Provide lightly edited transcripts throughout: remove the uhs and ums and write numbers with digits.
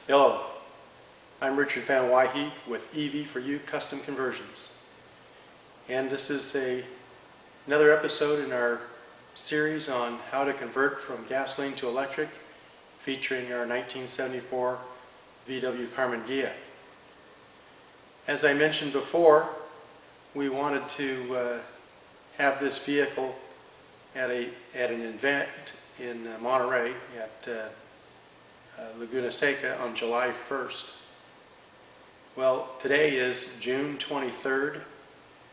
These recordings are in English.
Hello, I'm Richard Van Wyhe with EV4U Custom Conversions, and this is another episode in our series on how to convert from gasoline to electric, featuring our 1974 VW Karmann Ghia. As I mentioned before, we wanted to have this vehicle at an event in Monterey at Laguna Seca on July 1st. Well, today is June 23rd.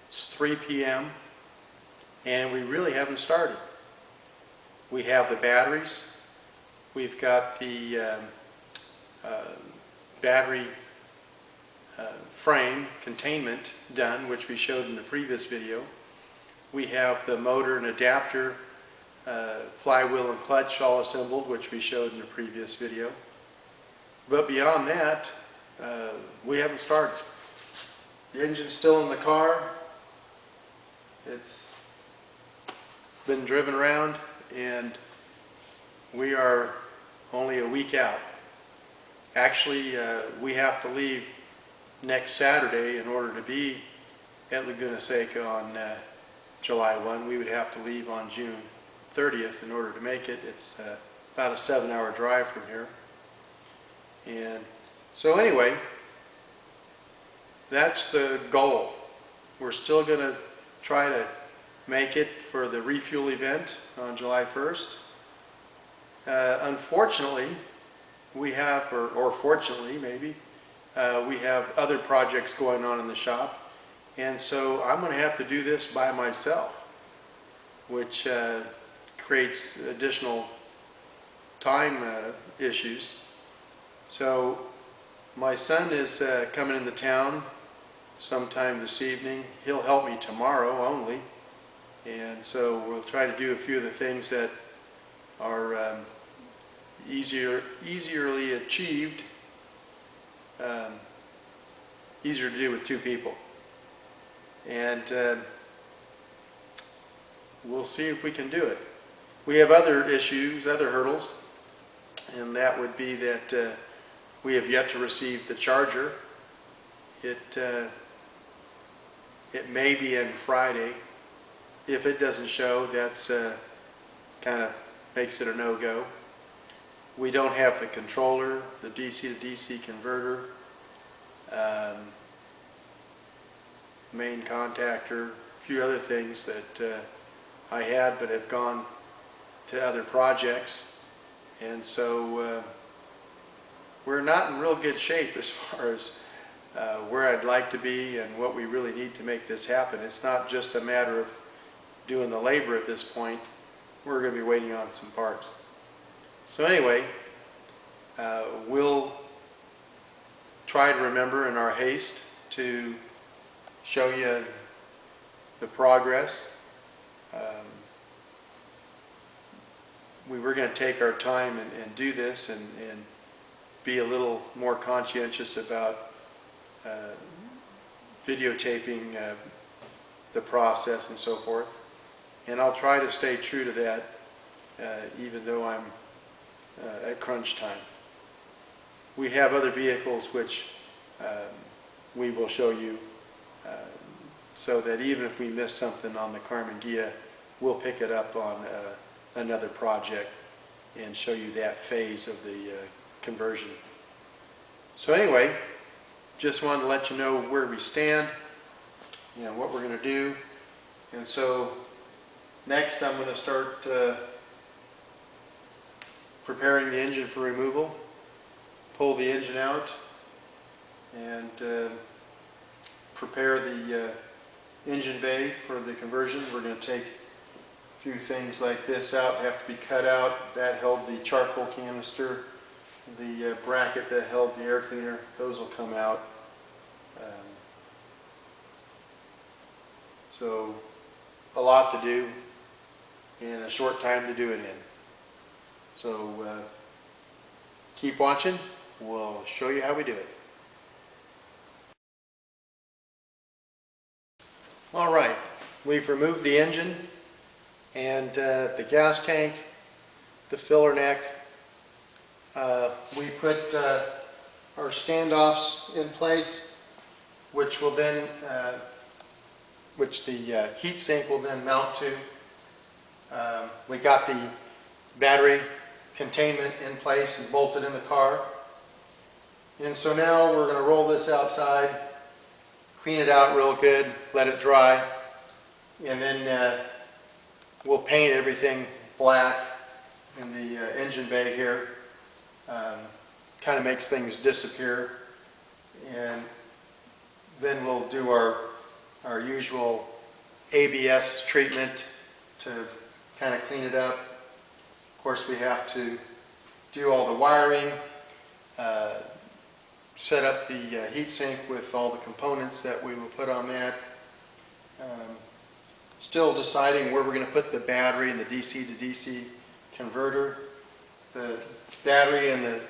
It's 3 p.m. and we really haven't started. We have the batteries. We've got the battery frame containment done, which we showed in the previous video. We have the motor and adapter, flywheel and clutch all assembled, which we showed in the previous video. But beyond that, we haven't started. The engine's still in the car. It's been driven around and we are only a week out. Actually, we have to leave next Saturday in order to be at Laguna Seca on July 1. We would have to leave on June 30th in order to make it. It's about a 7-hour drive from here. And so anyway, that's the goal. We're still going to try to make it for the refuel event on July 1st. Unfortunately, we have, or fortunately maybe, we have other projects going on in the shop, and so I'm going to have to do this by myself, which creates additional time issues. So my son is coming into town sometime this evening. He'll help me tomorrow only, and so we'll try to do a few of the things that are easily achieved, easier to do with two people. And we'll see if we can do it. We have other issues, other hurdles, and that would be that we have yet to receive the charger. It may be in Friday. If it doesn't show, that's kind of makes it a no-go. We don't have the controller, the DC to DC converter, main contactor, a few other things that I had but have gone to other projects, and so we're not in real good shape as far as where I'd like to be and what we really need to make this happen. It's not just a matter of doing the labor at this point. We're going to be waiting on some parts. So anyway, we'll try to remember in our haste to show you the progress. We were going to take our time and do this and be a little more conscientious about videotaping the process and so forth. And I'll try to stay true to that even though I'm at crunch time. We have other vehicles which we will show you so that even if we miss something on the Karmann Ghia, we'll pick it up on another project and show you that phase of the conversion. So anyway, just wanted to let you know where we stand and what we're going to do. And so next I'm going to start preparing the engine for removal, pull the engine out, and prepare the engine bay for the conversion. We're going to take a few things like this out, have to be cut out. That held the charcoal canister, the bracket that held the air cleaner, those will come out. So a lot to do and a short time to do it in. So keep watching, we'll show you how we do it. Alright, we've removed the engine and the gas tank, the filler neck. We put our standoffs in place, which will then, which the heat sink will then mount to. We got the battery containment in place and bolted in the car. And so now we're going to roll this outside, clean it out real good, let it dry, and then we'll paint everything black in the engine bay here. Kind of makes things disappear. And then we'll do our usual ABS treatment to kind of clean it up. Of course, we have to do all the wiring, set up the heat sink with all the components that we will put on that. Still deciding where we're going to put the battery and the DC to DC converter. The battery and the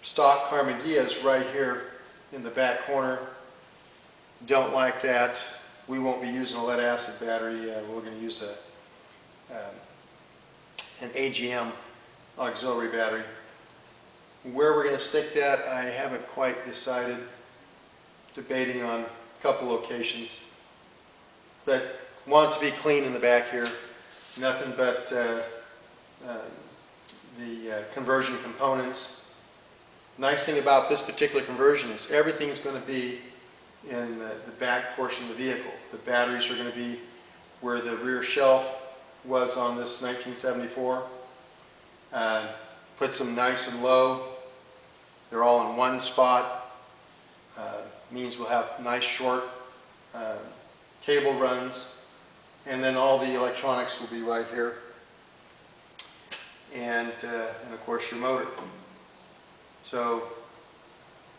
stock Karmann Ghia is right here in the back corner. Don't like that. We won't be using a lead acid battery. We're going to use an AGM auxiliary battery. Where we're going to stick that, I haven't quite decided. Debating on a couple locations. But want it to be clean in the back here. Nothing but the conversion components. Nice thing about this particular conversion is everything's going to be in the back portion of the vehicle. The batteries are going to be where the rear shelf was on this 1974. Puts them nice and low. They're all in one spot. Means we'll have nice short cable runs, and then all the electronics will be right here, and of course your motor. So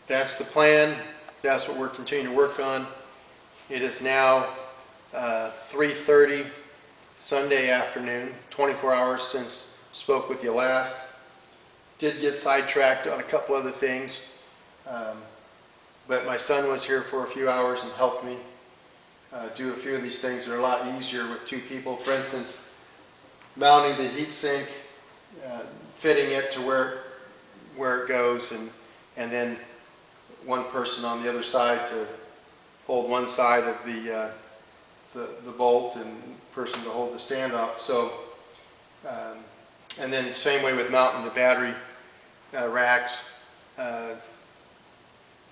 that's the plan. That's what we're continuing to work on. It is now 3:30 Sunday afternoon, 24 hours since spoke with you last. Did get sidetracked on a couple other things, but my son was here for a few hours and helped me do a few of these things that are a lot easier with two people. For instance, mounting the heat sink, fitting it to where it goes, and then one person on the other side to hold one side of the bolt, and person to hold the standoff. So, and then same way with mounting the battery racks.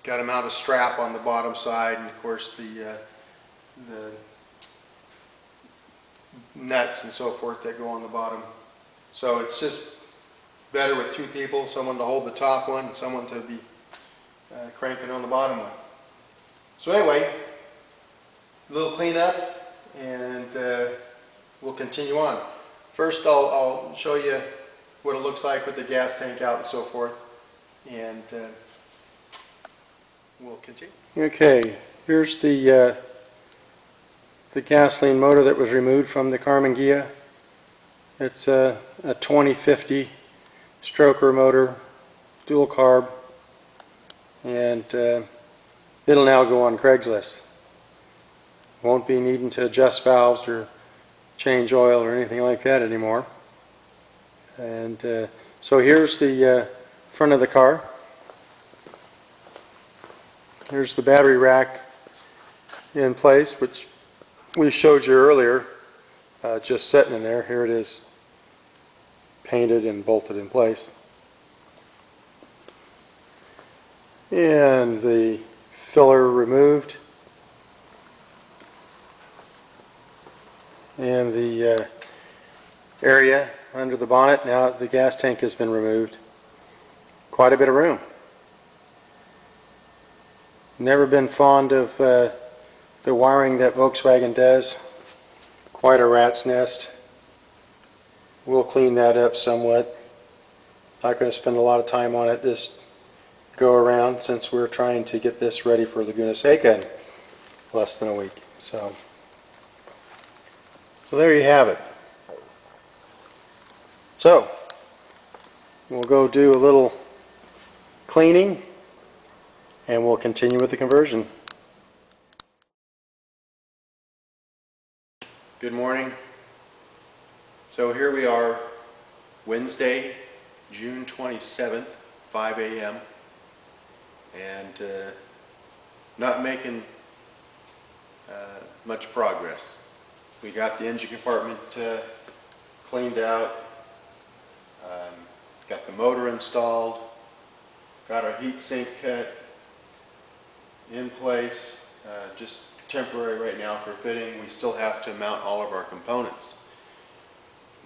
Got to mount a strap on the bottom side, and of course the nuts and so forth that go on the bottom. So it's just better with two people, someone to hold the top one, and someone to be cranking on the bottom one. So anyway, a little cleanup, and we'll continue on. First I'll show you what it looks like with the gas tank out and so forth, and we'll continue. Okay, here's the gasoline motor that was removed from the Karmann Ghia. It's a 2050 stroker motor, dual carb, and it'll now go on Craigslist. Won't be needing to adjust valves or change oil or anything like that anymore. And so here's the front of the car. Here's the battery rack in place, which we showed you earlier, just sitting in there. Here it is, painted and bolted in place. And the filler removed. And the area under the bonnet, now the gas tank has been removed. Quite a bit of room. Never been fond of the wiring that Volkswagen does. Quite a rat's nest. We'll clean that up somewhat. Not going to spend a lot of time on it this go around, since we're trying to get this ready for Laguna Seca in less than a week. So there you have it. So we'll go do a little cleaning, and we'll continue with the conversion. Good morning. So here we are, Wednesday, June 27th, 5 a.m. and not making much progress. We got the engine compartment cleaned out, got the motor installed, got our heat sink cut in place, just temporary right now for fitting. We still have to mount all of our components,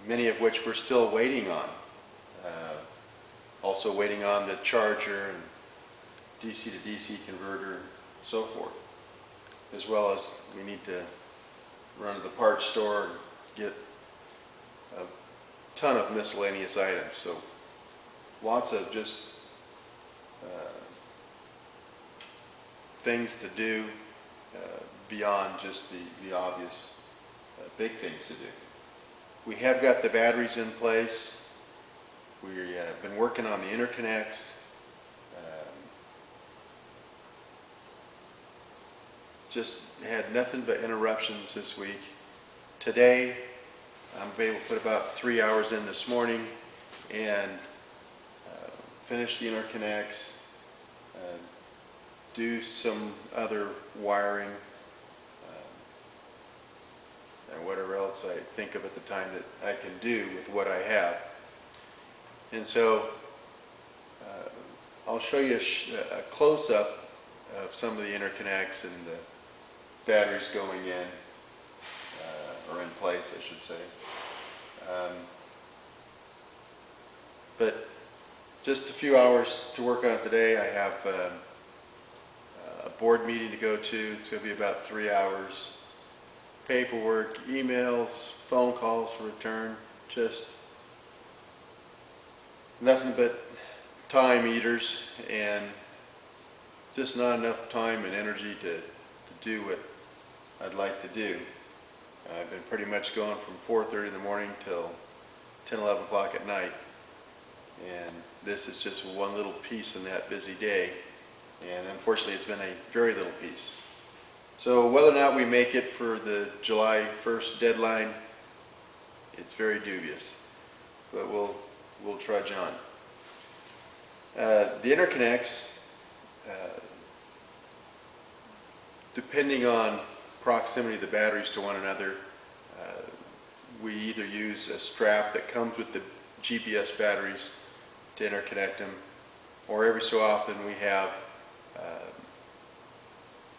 many of which we're still waiting on. Also waiting on the charger and DC to DC converter and so forth, as well as we need to run to the parts store and get a ton of miscellaneous items. So lots of just things to do beyond just the obvious big things to do. We have got the batteries in place. We have been working on the interconnects. Just had nothing but interruptions this week. Today, I'm able to put about 3 hours in this morning and finish the interconnects, do some other wiring, and whatever else I think of at the time that I can do with what I have. And so I'll show you a close-up of some of the interconnects and the batteries going in, or in place, I should say. But just a few hours to work on it today. I have a board meeting to go to. It's going to be about 3 hours. Paperwork, emails, phone calls for return, just nothing but time eaters, and just not enough time and energy to do what I'd like to do. I've been pretty much going from 4:30 in the morning till 10, 11 o'clock at night, and this is just one little piece in that busy day, and unfortunately it's been a very little piece. So whether or not we make it for the July 1st deadline, it's very dubious, but we'll trudge on. The interconnects, depending on proximity of the batteries to one another, we either use a strap that comes with the GPS batteries to interconnect them, or every so often we have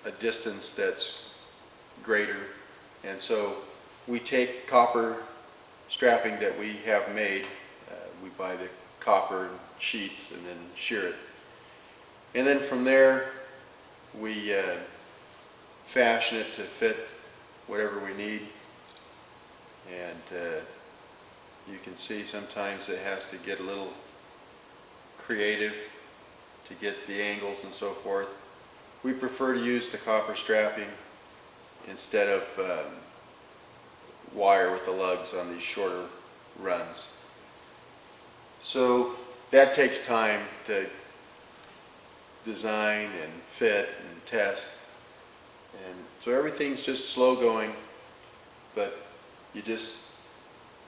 a distance that's greater, and so we take copper strapping that we have made. We buy the copper sheets and then shear it, and then from there we fashion it to fit whatever we need. And you can see sometimes it has to get a little creative to get the angles and so forth. We prefer to use the copper strapping instead of wire with the lugs on these shorter runs. So that takes time to design and fit and test, and so everything's just slow going, but you just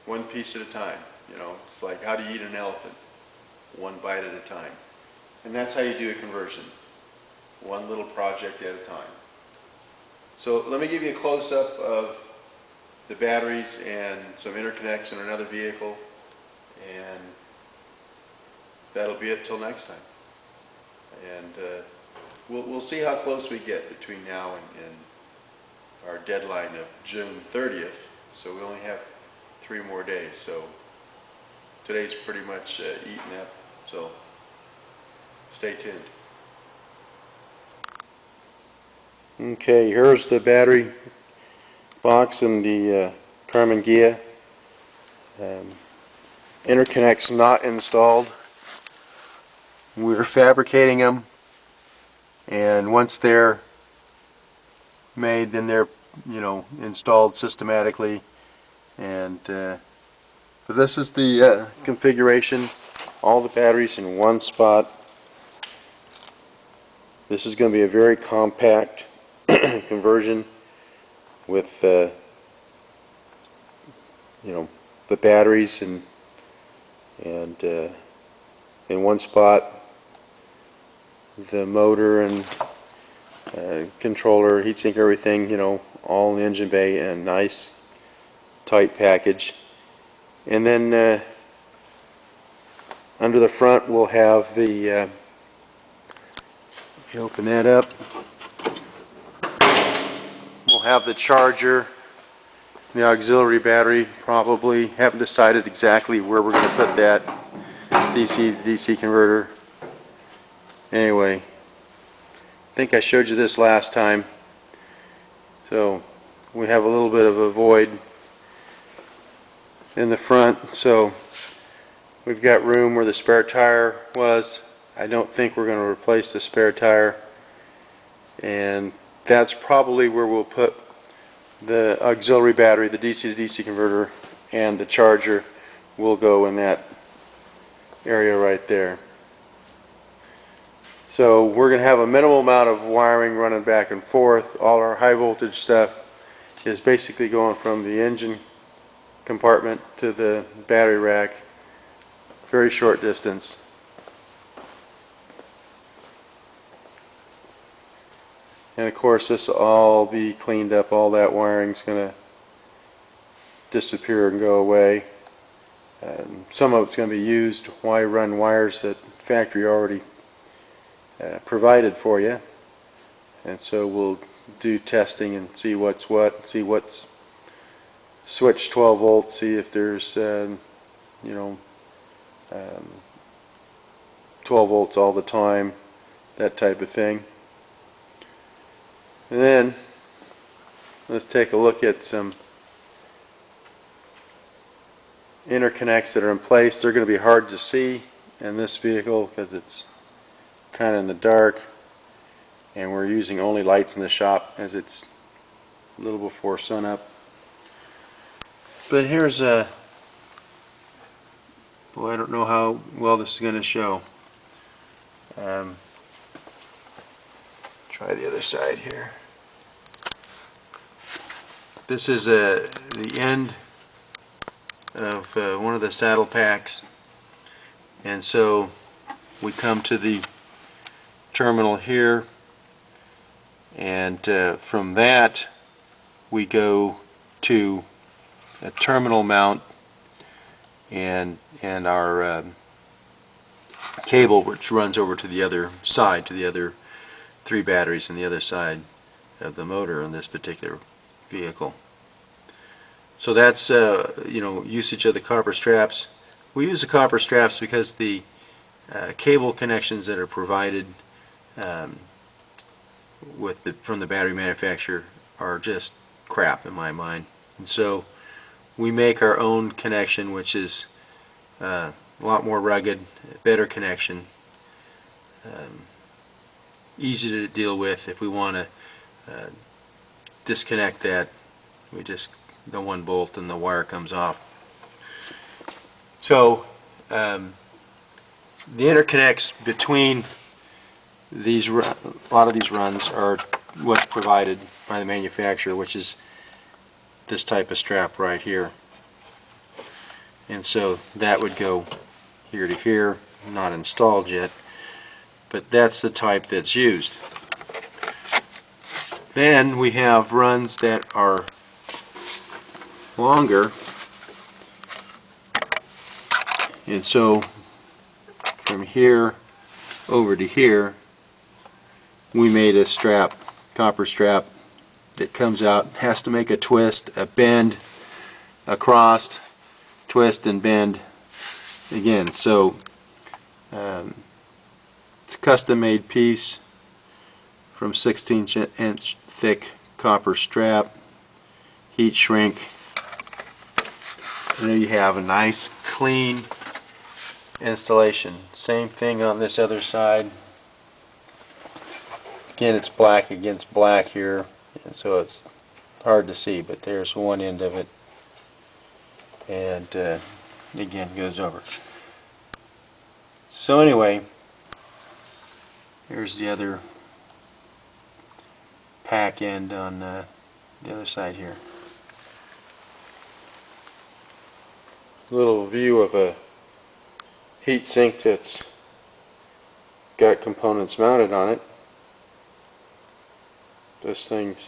one piece at a time. You know, it's like how do you eat an elephant? One bite at a time. And that's how you do a conversion, one little project at a time. So let me give you a close-up of the batteries and some interconnects in another vehicle, and that'll be it till next time. And we'll see how close we get between now and our deadline of June 30th. So we only have 3 more days. So today's pretty much eaten up. So stay tuned. Okay, here's the battery box and the Karmann Ghia. Interconnects not installed. We're fabricating them, and once they're made, then they're installed systematically. And so this is the configuration. All the batteries in one spot. This is going to be a very compact conversion with the batteries and in one spot, the motor and controller, heatsink, everything, you know, all in the engine bay in a nice tight package. And then under the front we'll have the, if you open that up, we'll have the charger, the auxiliary battery probably. Haven't decided exactly where we're going to put that DC to DC converter. Anyway, I think I showed you this last time. So we have a little bit of a void in the front, so we've got room where the spare tire was. I don't think we're going to replace the spare tire, and that's probably where we'll put the auxiliary battery, the DC to DC converter, and the charger will go in that area right there. So we're going to have a minimal amount of wiring running back and forth. All our high voltage stuff is basically going from the engine compartment to the battery rack, very short distance. And of course this will all be cleaned up, all that wiring's going to disappear and go away. Some of it's going to be used. Why run wires that factory already provided for you? And so we'll do testing and see what's what, see what's switch 12 volts, see if there's 12 volts all the time, that type of thing. And then let's take a look at some interconnects that are in place. They're going to be hard to see in this vehicle because it's kind of in the dark, and we're using only lights in the shop as it's a little before sunup. But here's a, boy, I don't know how well this is going to show. Try the other side here. This is the end of one of the saddle packs, and so we come to the terminal here, and from that we go to a terminal mount and our cable, which runs over to the other side, to the other 3 batteries on the other side of the motor in this particular vehicle. So that's usage of the copper straps. We use the copper straps because the cable connections that are provided from the battery manufacturer are just crap in my mind. And so we make our own connection, which is a lot more rugged, better connection, easy to deal with. If we want to disconnect that, we just the 1 bolt and the wire comes off. So the interconnects between these, a lot of these runs are what's provided by the manufacturer, which is this type of strap right here. And so that would go here to here, not installed yet, but that's the type that's used. Then we have runs that are longer, and so from here over to here we made a strap, copper strap, that comes out, has to make a twist, a bend, across, twist and bend again. So it's a custom made piece from 16-inch thick copper strap, heat shrink, and there you have a nice clean installation. Same thing on this other side. Again, it's black against black here, and so it's hard to see, but there's one end of it, and again goes over. So anyway, here's the other pack end on the other side here. Little view of a heat sink that's got components mounted on it. This thing's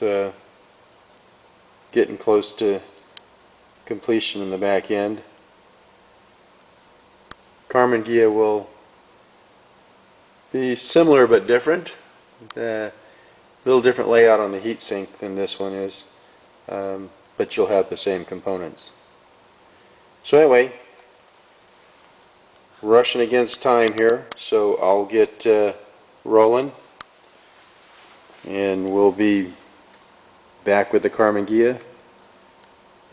getting close to completion in the back end. Karmann Ghia will be similar but different. A little different layout on the heatsink than this one is, but you'll have the same components. So anyway, rushing against time here, so I'll get rolling, and we'll be back with the Karmann Ghia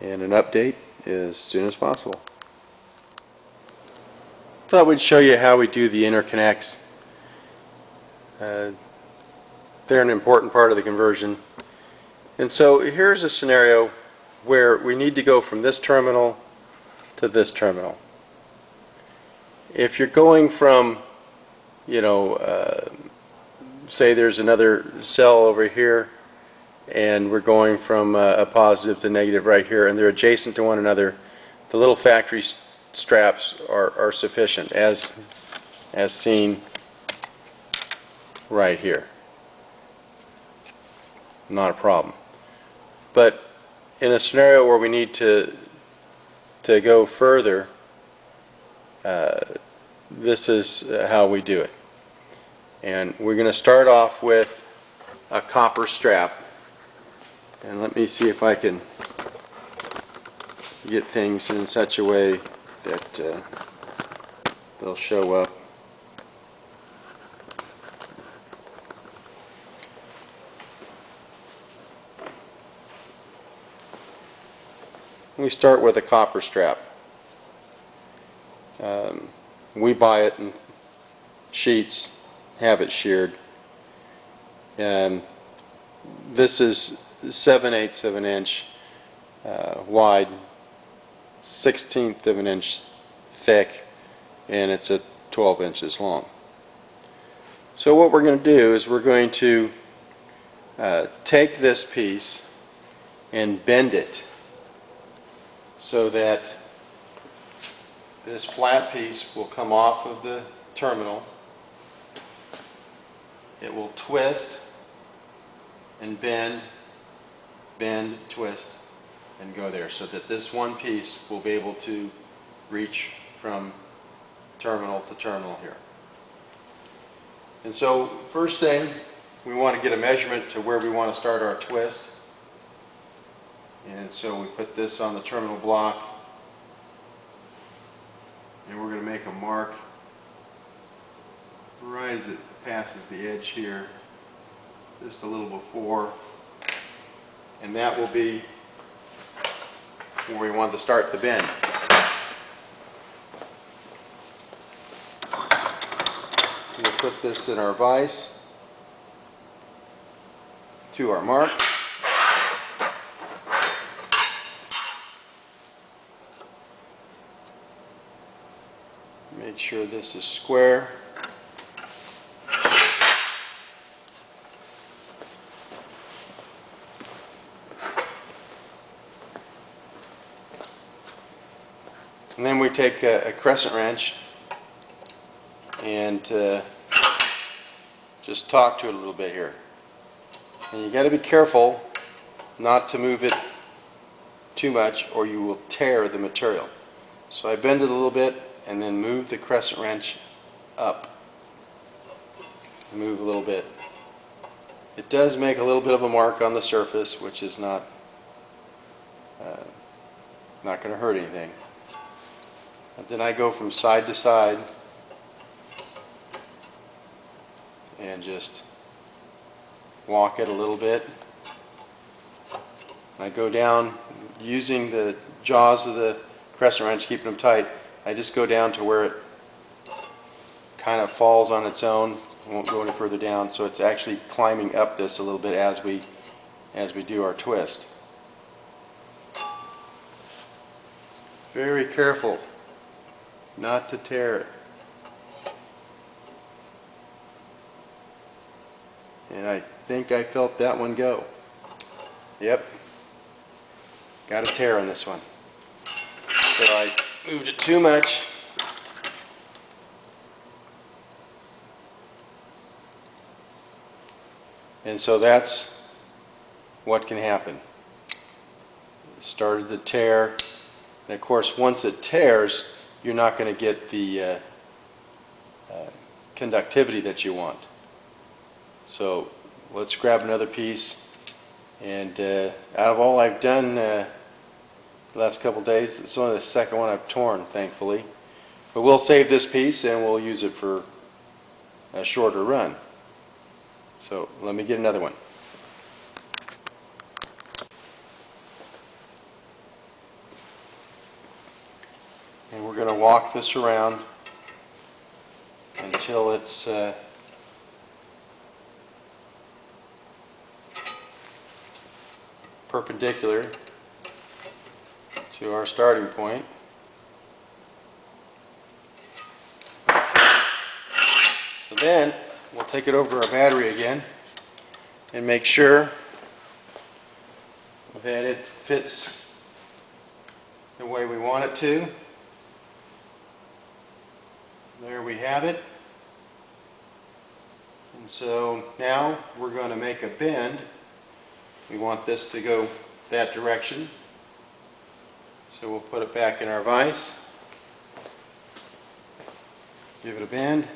and an update as soon as possible. Thought we'd show you how we do the interconnects. They're an important part of the conversion. And so here's a scenario where we need to go from this terminal to this terminal. If you're going from, say there's another cell over here, and we're going from a positive to negative right here, and they're adjacent to one another, the little factory straps are sufficient, as seen right here. Not a problem. But in a scenario where we need to go further, this is how we do it. And we're going to start off with a copper strap. And let me see if I can get things in such a way that they'll show up. We start with a copper strap. We buy it in sheets, have it sheared. And this is 7/8 of an inch wide, 1/16 of an inch thick, and it's at 12 inches long. So what we're going to do is we're going to take this piece and bend it so that this flat piece will come off of the terminal. It will twist and bend, twist, and go there, so that this one piece will be able to reach from terminal to terminal here. And so first thing, we want to get a measurement to where we want to start our twist. And so we put this on the terminal block, and we're going to make a mark right as it passes the edge here, just a little before, and that will be where we want to start the bend. We'll put this in our vise to our mark. Make sure this is square. And then we take a crescent wrench and just torque to it a little bit here. And you got to be careful not to move it too much, or you will tear the material. So I bend it a little bit and then move the crescent wrench up. Move a little bit. It does make a little bit of a mark on the surface, which is not going to hurt anything. And then I go from side to side and just walk it a little bit. And I go down using the jaws of the crescent wrench, keeping them tight. I just go down to where it kind of falls on its own. It won't go any further down, so it's actually climbing up this a little bit as we do our twist. Very careful not to tear it. And I think I felt that one go. Yep. Got a tear on this one. So I moved it too much. And so that's what can happen. It started to tear, and of course once it tears, you're not going to get the conductivity that you want. So let's grab another piece, and out of all I've done the last couple days, it's only the second one I've torn, thankfully. But we'll save this piece and we'll use it for a shorter run. So let me get another one. And we're going to walk this around until it's perpendicular to our starting point. So then we'll take it over to our battery again and make sure that it fits the way we want it to. There we have it. And so now we're going to make a bend. We want this to go that direction. So we'll put it back in our vise. Give it a bend.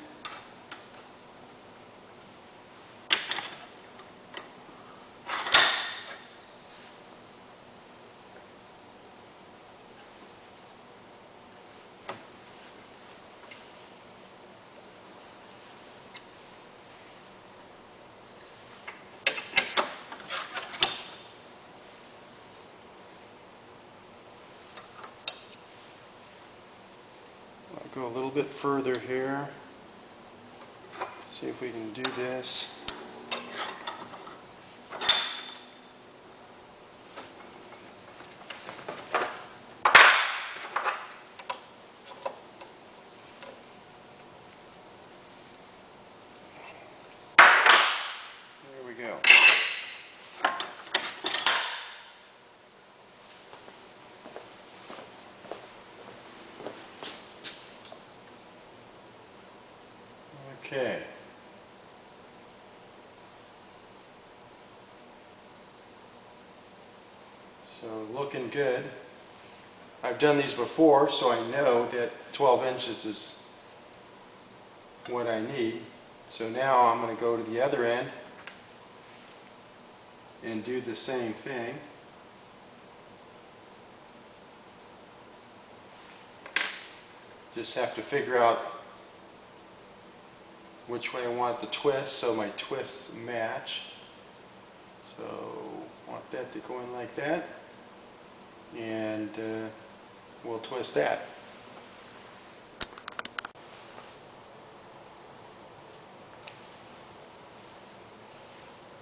Go a little bit further here. See if we can do this. There we go. Okay. So looking good. I've done these before, so I know that 12 inches is what I need. So now I'm going to go to the other end and do the same thing. Just have to figure out which way I want it to twist so my twists match. So I want that to go in like that, and we'll twist that.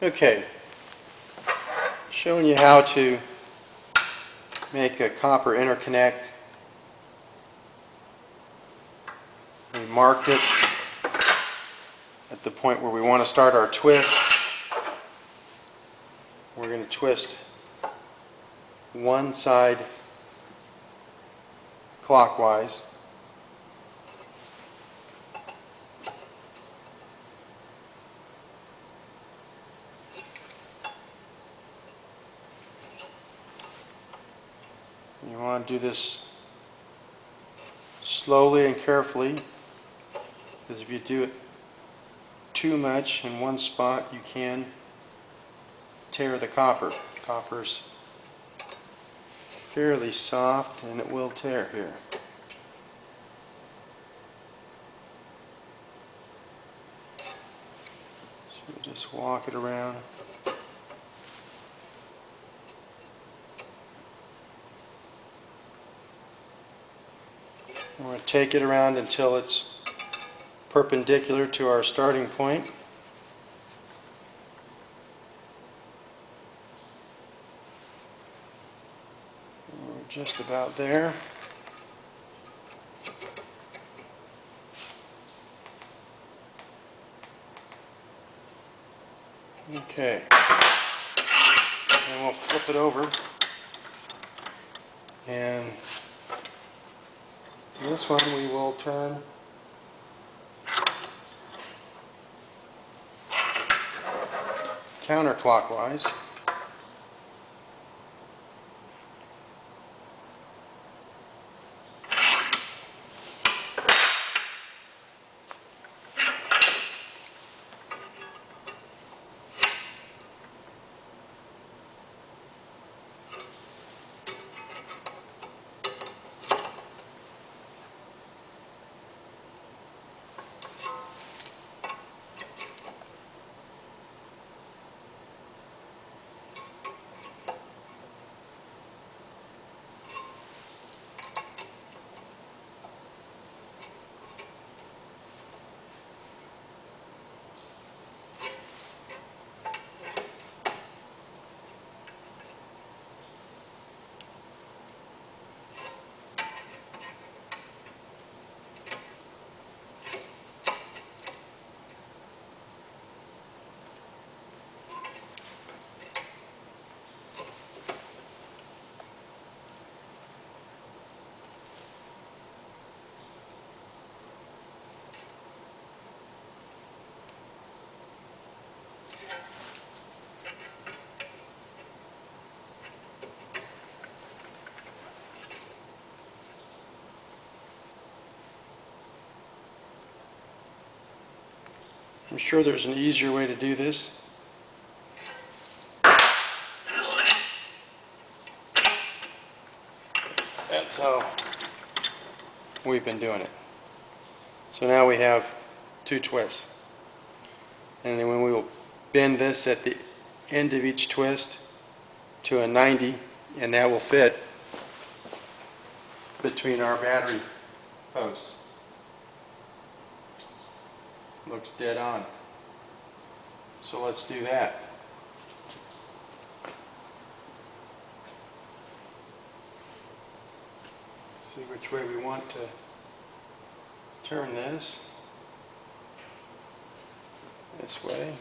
Okay, showing you how to make a copper interconnect. We marked it at the point where we want to start our twist. We're going to twist one side clockwise. You want to do this slowly and carefully, because if you do it too much in one spot, you can tear the copper. Copper's fairly soft and it will tear here. So just walk it around. I'm going to take it around until it's perpendicular to our starting point. We're just about there. Okay. And we'll flip it over. And this one we will turn counterclockwise. I'm sure there's an easier way to do this. That's how we've been doing it. So now we have 2 twists. And then when we will bend this at the end of each twist to a 90, and that will fit between our battery posts. Looks dead on. So let's do that. See which way we want to turn this. This way.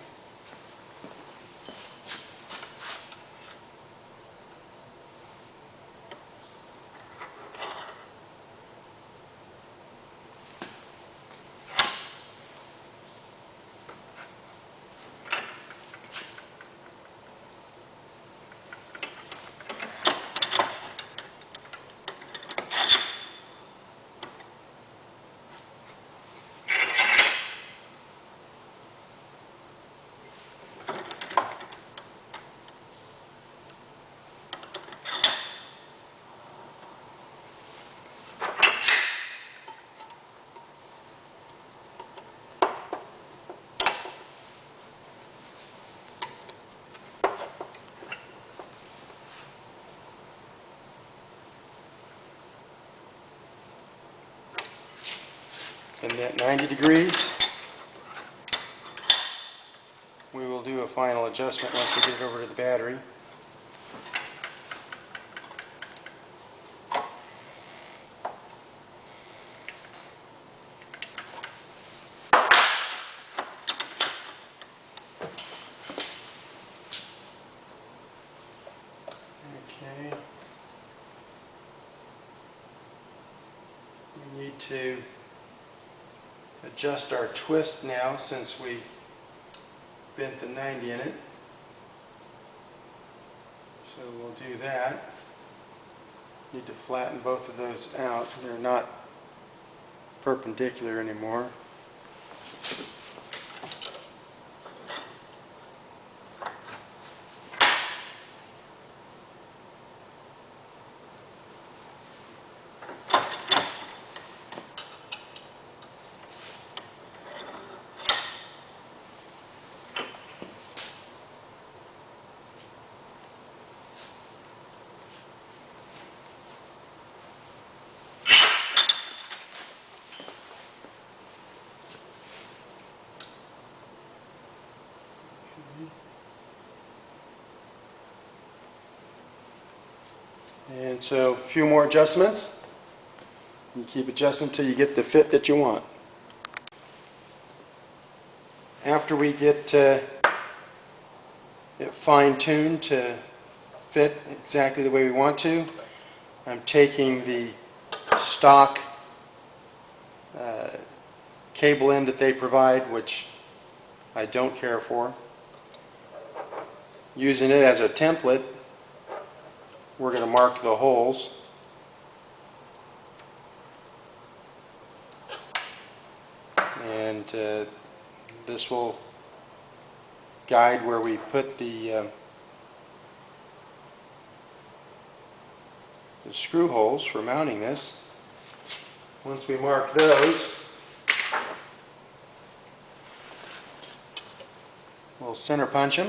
And at 90 degrees, we will do a final adjustment once we get it over to the battery. Okay. We need to adjust our twist now since we bent the 90 in it. So we'll do that. Need to flatten both of those out. They're not perpendicular anymore. And so a few more adjustments. You keep adjusting until you get the fit that you want. After we get it fine-tuned to fit exactly the way we want to, I'm taking the stock cable end that they provide, which I don't care for. using it as a template, we're going to mark the holes. And this will guide where we put the screw holes for mounting this. Once we mark those, we'll center punch them.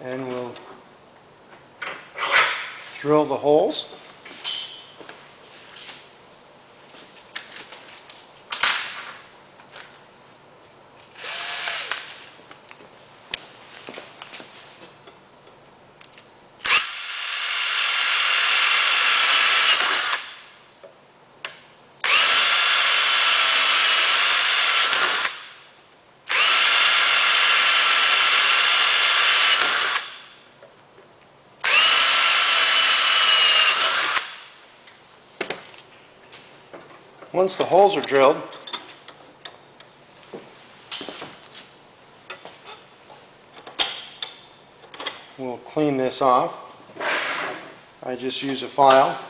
And we'll drill the holes. Once the holes are drilled, we'll clean this off. I just use a file.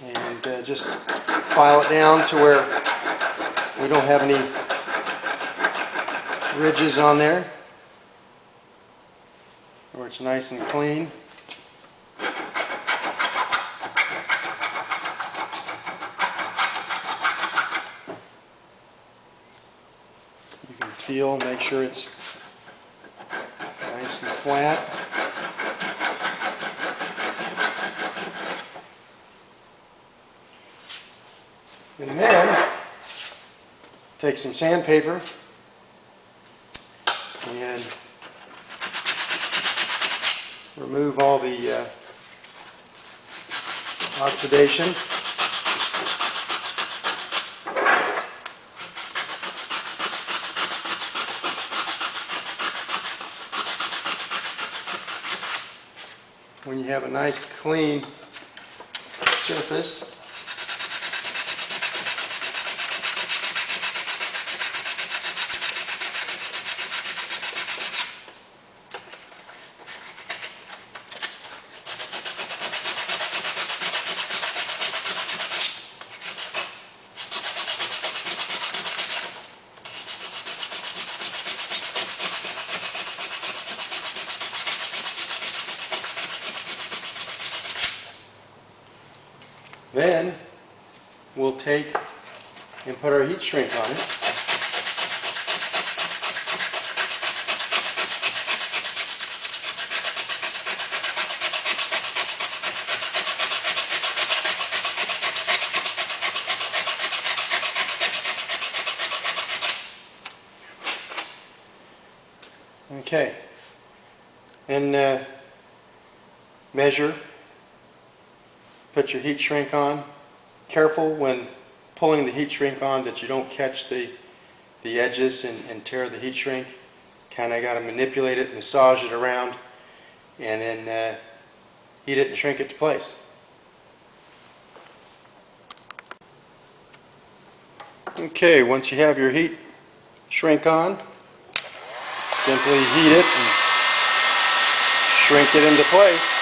And just file it down to where we don't have any ridges on there, where it's nice and clean. You can feel, make sure it's nice and flat. And then take some sandpaper and remove all the oxidation. When you have a nice clean surface, then we'll take and put our heat shrink on it. Okay, and measure. Put your heat shrink on. Careful when pulling the heat shrink on that you don't catch the edges and tear the heat shrink. Kind of got to manipulate it, massage it around, and then heat it and shrink it to place. Okay, once you have your heat shrink on, simply heat it and shrink it into place.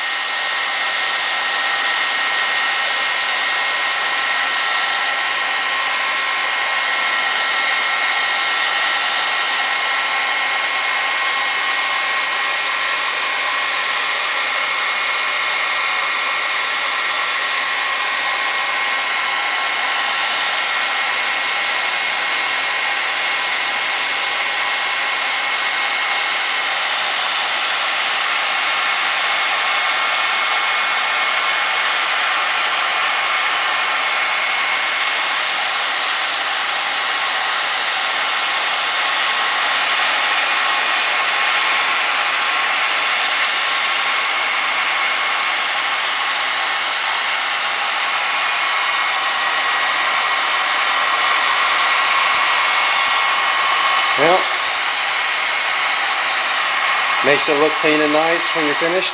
Makes it look clean and nice when you're finished.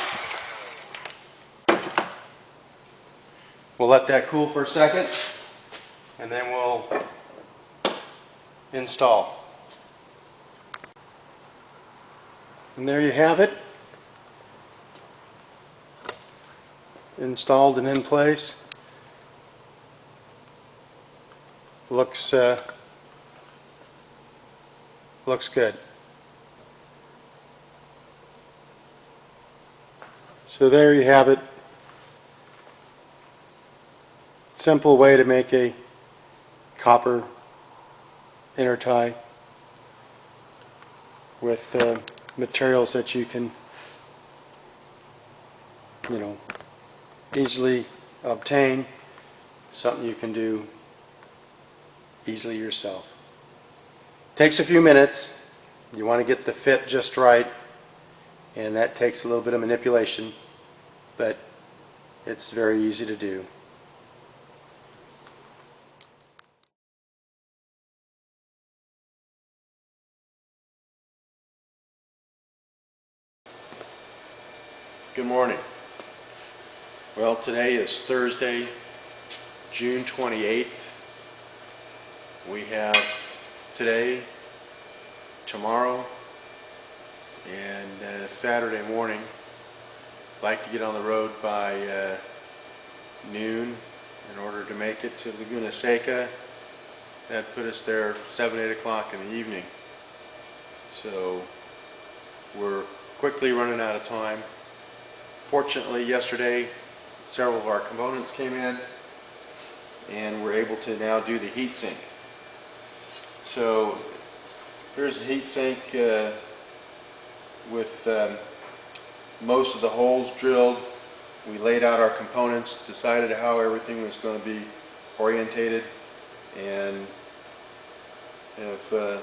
We'll let that cool for a second, and then we'll install. And there you have it, installed and in place. Looks good. So there you have it. Simple way to make a copper inner tie with materials that you can, easily obtain. Something you can do easily yourself. Takes a few minutes. You want to get the fit just right, and that takes a little bit of manipulation, but it's very easy to do. Good morning. Well, today is Thursday, June 28th. We have today, tomorrow, and Saturday morning. I'd like to get on the road by noon in order to make it to Laguna Seca. That'd put us there 7, 8 o'clock in the evening. So we're quickly running out of time. Fortunately, yesterday, several of our components came in, and we're able to now do the heat sink. So here's the heat sink with most of the holes drilled. We laid out our components, decided how everything was going to be orientated, and have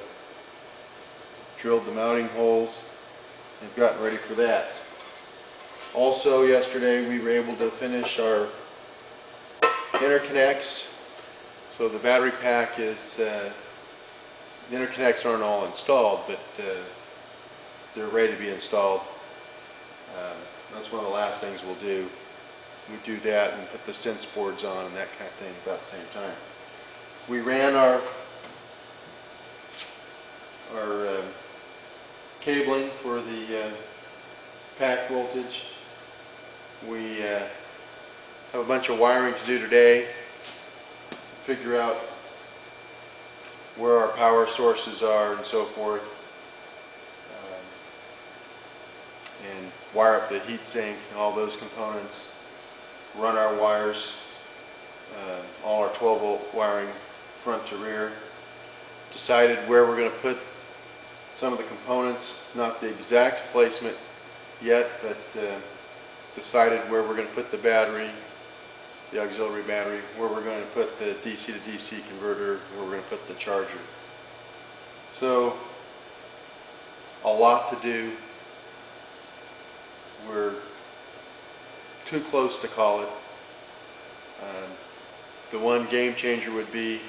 drilled the mounting holes and gotten ready for that. Also, yesterday we were able to finish our interconnects. So the battery pack is, the interconnects aren't all installed, but they're ready to be installed. That's one of the last things we'll do. We do that and put the sense boards on and that kind of thing about the same time. We ran our cabling for the pack voltage. We have a bunch of wiring to do today, figure out where our power sources are and so forth, and wire up the heat sink and all those components, run our wires, all our 12-volt wiring front to rear. Decided where we're going to put some of the components, not the exact placement yet, but decided where we're going to put the battery, the auxiliary battery, where we're going to put the DC to DC converter, where we're going to put the charger. So, a lot to do. We're too close to call it. The one game changer would be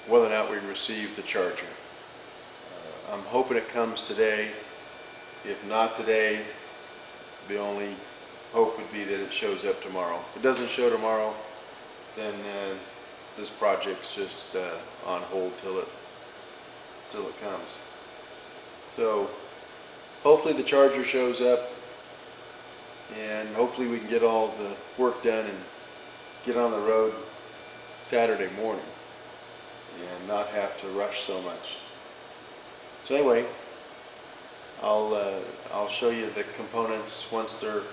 whether or not we receive the charger. I'm hoping it comes today. If not today, the only hope would be that it shows up tomorrow. If it doesn't show tomorrow, then this project's just on hold till it comes. So hopefully the charger shows up, and hopefully we can get all the work done and get on the road Saturday morning and not have to rush so much. So anyway, I'll show you the components once they're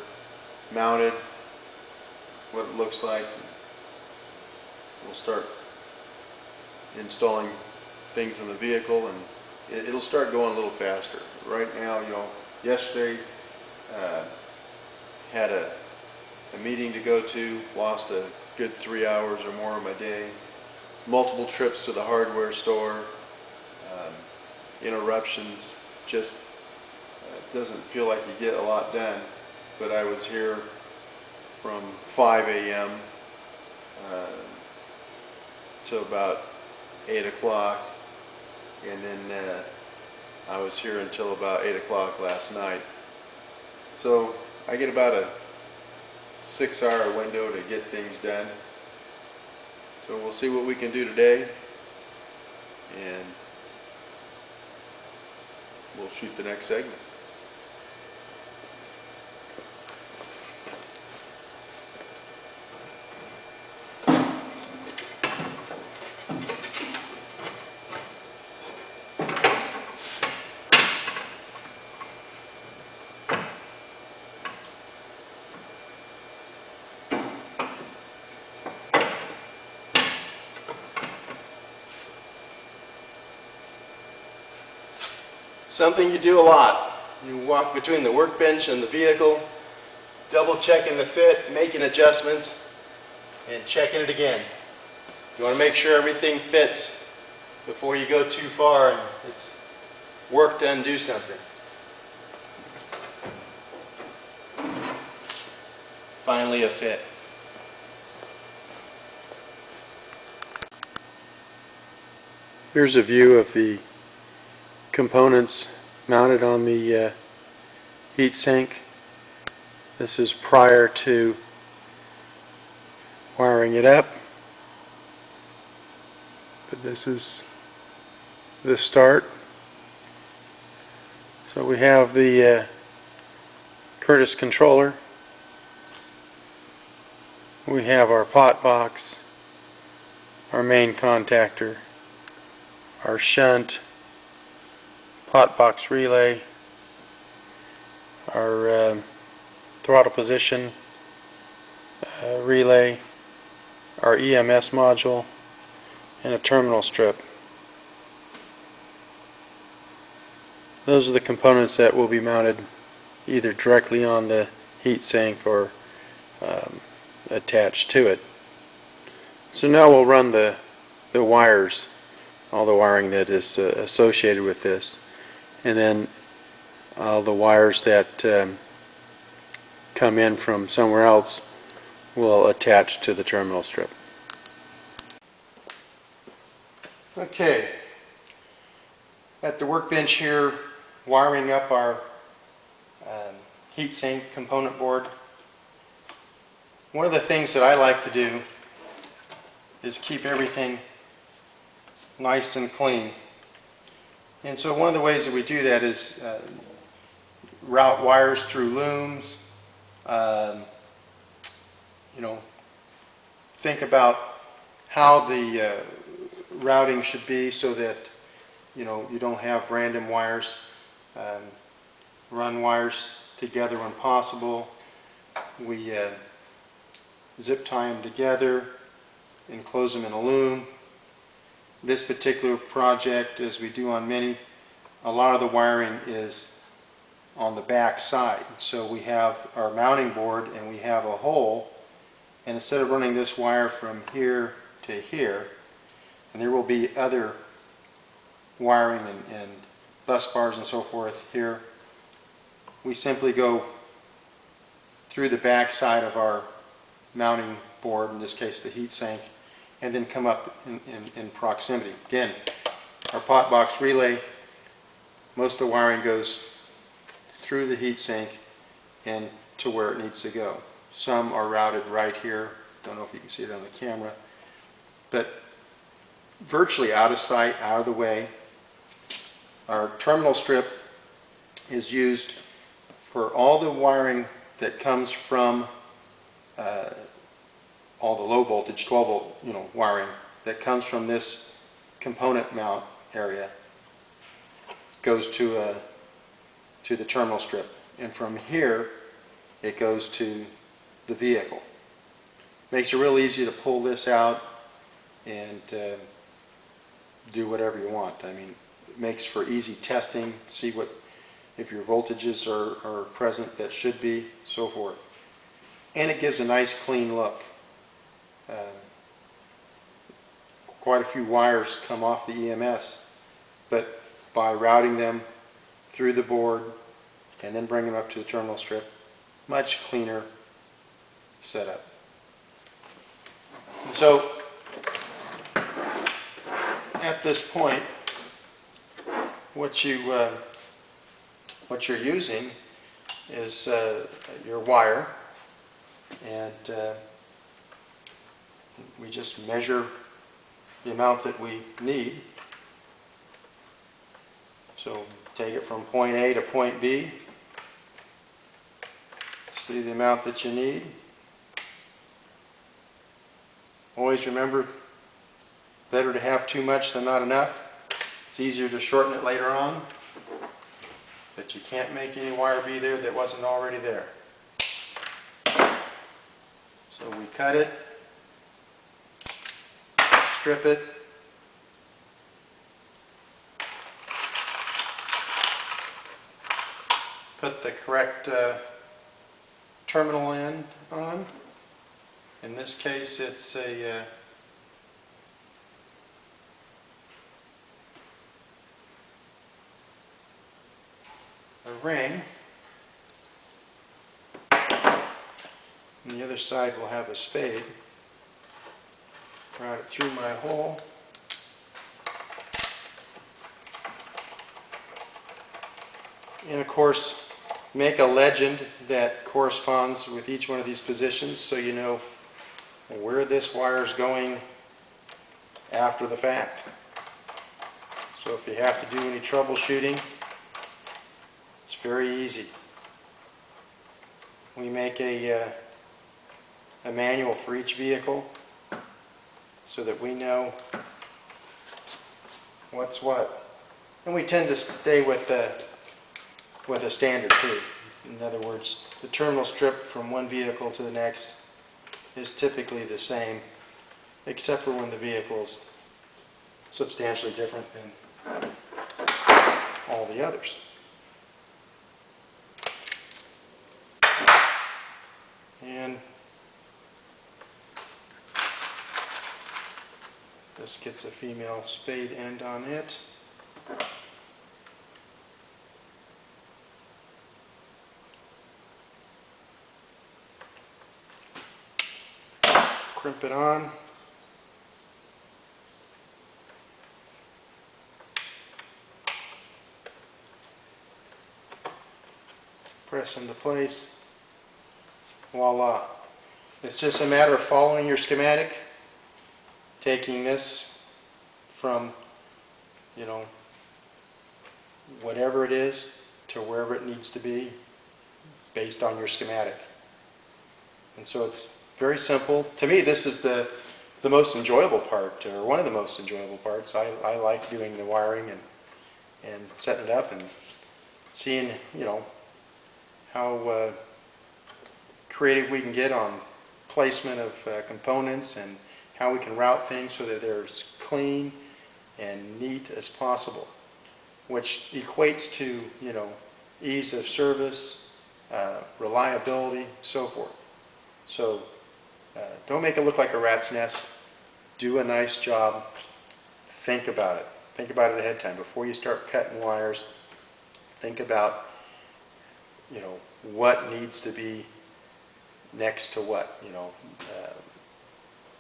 mounted, what it looks like. We'll start installing things in the vehicle, and it'll start going a little faster. Right now, yesterday had a meeting to go to, lost a good 3 hours or more of my day, multiple trips to the hardware store, interruptions, just doesn't feel like you get a lot done. But I was here from 5 a.m. To about 8 o'clock, and then I was here until about 8 o'clock last night. So I get about a 6-hour window to get things done. So we'll see what we can do today, and we'll shoot the next segment. Something you do a lot. You walk between the workbench and the vehicle, double checking the fit, making adjustments, and checking it again. You want to make sure everything fits before you go too far and it's work to undo something. Finally a fit. Here's a view of the components mounted on the heat sink. This is prior to wiring it up, but this is the start. So we have the Curtis controller, we have our pot box, our main contactor, our shunt, pot box relay, our throttle position relay, our EMS module, and a terminal strip. Those are the components that will be mounted either directly on the heat sink or attached to it. So now we'll run the wires, all the wiring that is associated with this, and then all the wires that come in from somewhere else will attach to the terminal strip. Okay, at the workbench here, wiring up our heatsink component board. One of the things that I like to do is keep everything nice and clean. And so one of the ways that we do that is route wires through looms. Think about how the routing should be so that you don't have random wires. Run wires together when possible. We zip tie them together and close them in a loom. This particular project, as we do on many, a lot of the wiring is on the back side. So we have our mounting board and we have a hole, and instead of running this wire from here to here, and there will be other wiring and bus bars and so forth here, we simply go through the back side of our mounting board, in this case the heat sink, and then come up in proximity. Again, our pot box relay, most of the wiring goes through the heat sink and to where it needs to go. Some are routed right here. Don't know if you can see it on the camera, but virtually out of sight, out of the way. Our terminal strip is used for all the wiring that comes from all the low voltage 12 volt wiring that comes from this component mount area goes to the terminal strip, and from here it goes to the vehicle. Makes it real easy to pull this out and do whatever you want. I mean, it makes for easy testing, see what if your voltages are present that should be, so forth. And it gives a nice clean look. Quite a few wires come off the EMS, but by routing them through the board and then bringing them up to the terminal strip, much cleaner setup. So at this point, what you're using is your wire, and we just measure the amount that we need. So take it from point A to point B, see the amount that you need. Always remember, better to have too much than not enough. It's easier to shorten it later on, but you can't make any wire be there that wasn't already there. So we cut it, strip it, put the correct terminal end on. In this case, it's a ring. And the other side will have a spade. Route it through my hole. And of course, make a legend that corresponds with each one of these positions so you know where this wire is going after the fact. So if you have to do any troubleshooting, it's very easy. We make a manual for each vehicle so that we know what's what. And we tend to stay with a standard too. In other words, the terminal strip from one vehicle to the next is typically the same, except for when the vehicle is substantially different than all the others. And this gets a female spade end on it. Crimp it on. Press into place. Voila. It's just a matter of following your schematic, taking this from, whatever it is to wherever it needs to be based on your schematic. And so it's very simple. To me, this is the most enjoyable part, or one of the most enjoyable parts. I like doing the wiring and setting it up and seeing, how creative we can get on placement of components and how we can route things so that they're as clean and neat as possible, which equates to, ease of service, reliability, so forth. So don't make it look like a rat's nest. Do a nice job. Think about it. Think about it ahead of time. Before you start cutting wires, think about, what needs to be next to what,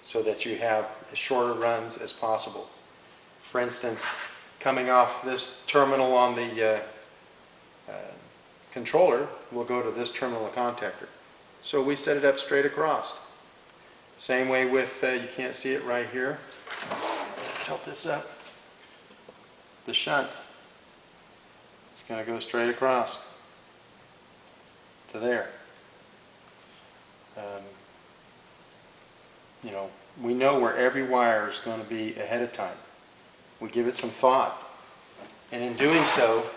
so that you have as shorter runs as possible. For instance, coming off this terminal on the controller, we'll go to this terminal of contactor. So we set it up straight across. Same way with, you can't see it right here. Tilt this up. The shunt. It's going to go straight across to there. We know where every wire is going to be ahead of time. We give it some thought. And in doing so,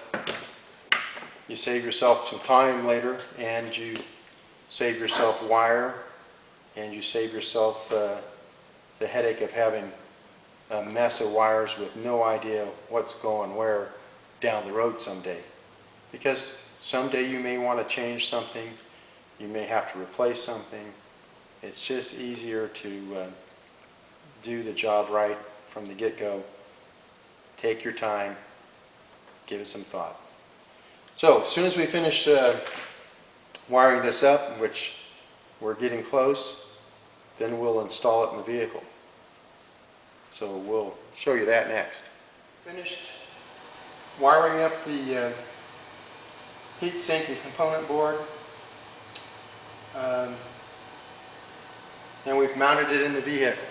you save yourself some time later, and you save yourself wire, and you save yourself the headache of having a mess of wires with no idea what's going where down the road someday. Because someday you may want to change something, you may have to replace something. It's just easier to do the job right from the get-go. Take your time, give it some thought. So as soon as we finish wiring this up, which we're getting close, then we'll install it in the vehicle. So we'll show you that next. Finished wiring up the heat sink and component board. And we've mounted it in the vehicle.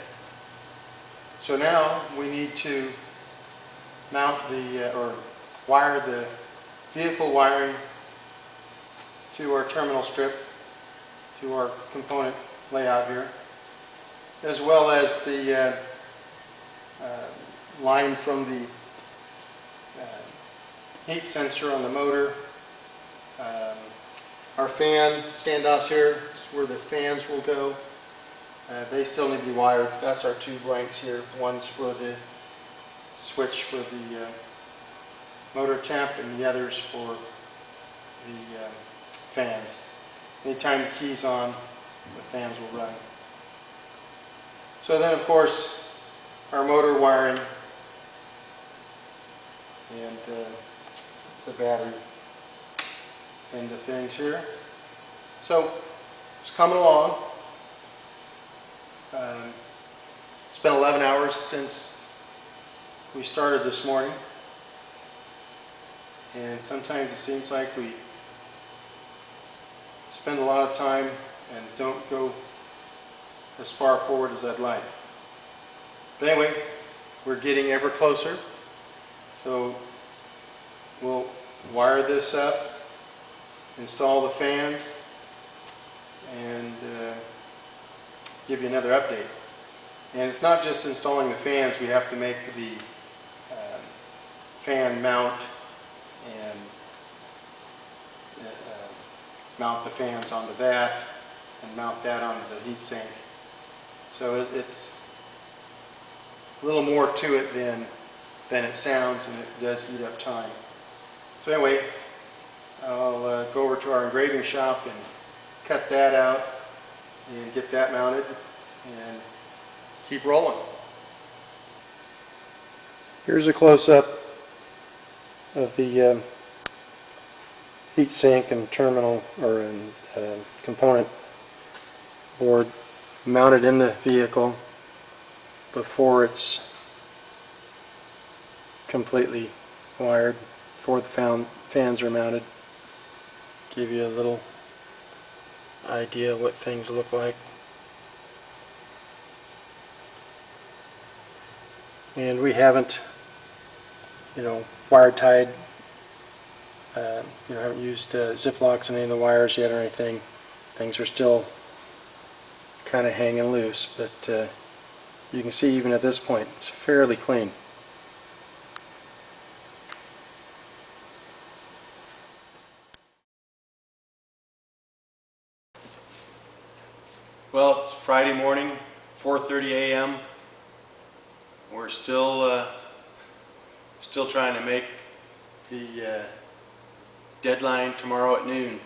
So now we need to mount or wire the vehicle wiring to our terminal strip, to our component layout here, as well as the line from the heat sensor on the motor. Our fan standoffs here is where the fans will go. They still need to be wired. That's our two blanks here. One's for the switch for the motor temp and the others for the fans. Anytime the key's on, the fans will run. So then of course our motor wiring and the battery end of things here. So it's coming along. It's been 11 hours since we started this morning, and sometimes it seems like we spend a lot of time and don't go as far forward as I'd like. But anyway, we're getting ever closer, so we'll wire this up, install the fans, and give you another update. And it's not just installing the fans, we have to make the fan mount and mount the fans onto that and mount that onto the heat sink. So it's a little more to it than it sounds, and it does eat up time. So anyway, I'll go over to our engraving shop and cut that out and get that mounted and keep rolling. Here's a close-up of the heat sink and terminal or component board mounted in the vehicle before it's completely wired, before the fans are mounted. Give you a little idea of what things look like. And we haven't, wire tied, haven't used zip locks on any of the wires yet or anything. Things are still kind of hanging loose, but you can see even at this point it's fairly clean. Well, it's Friday morning, 4:30 a.m. We're still trying to make the deadline tomorrow at noon.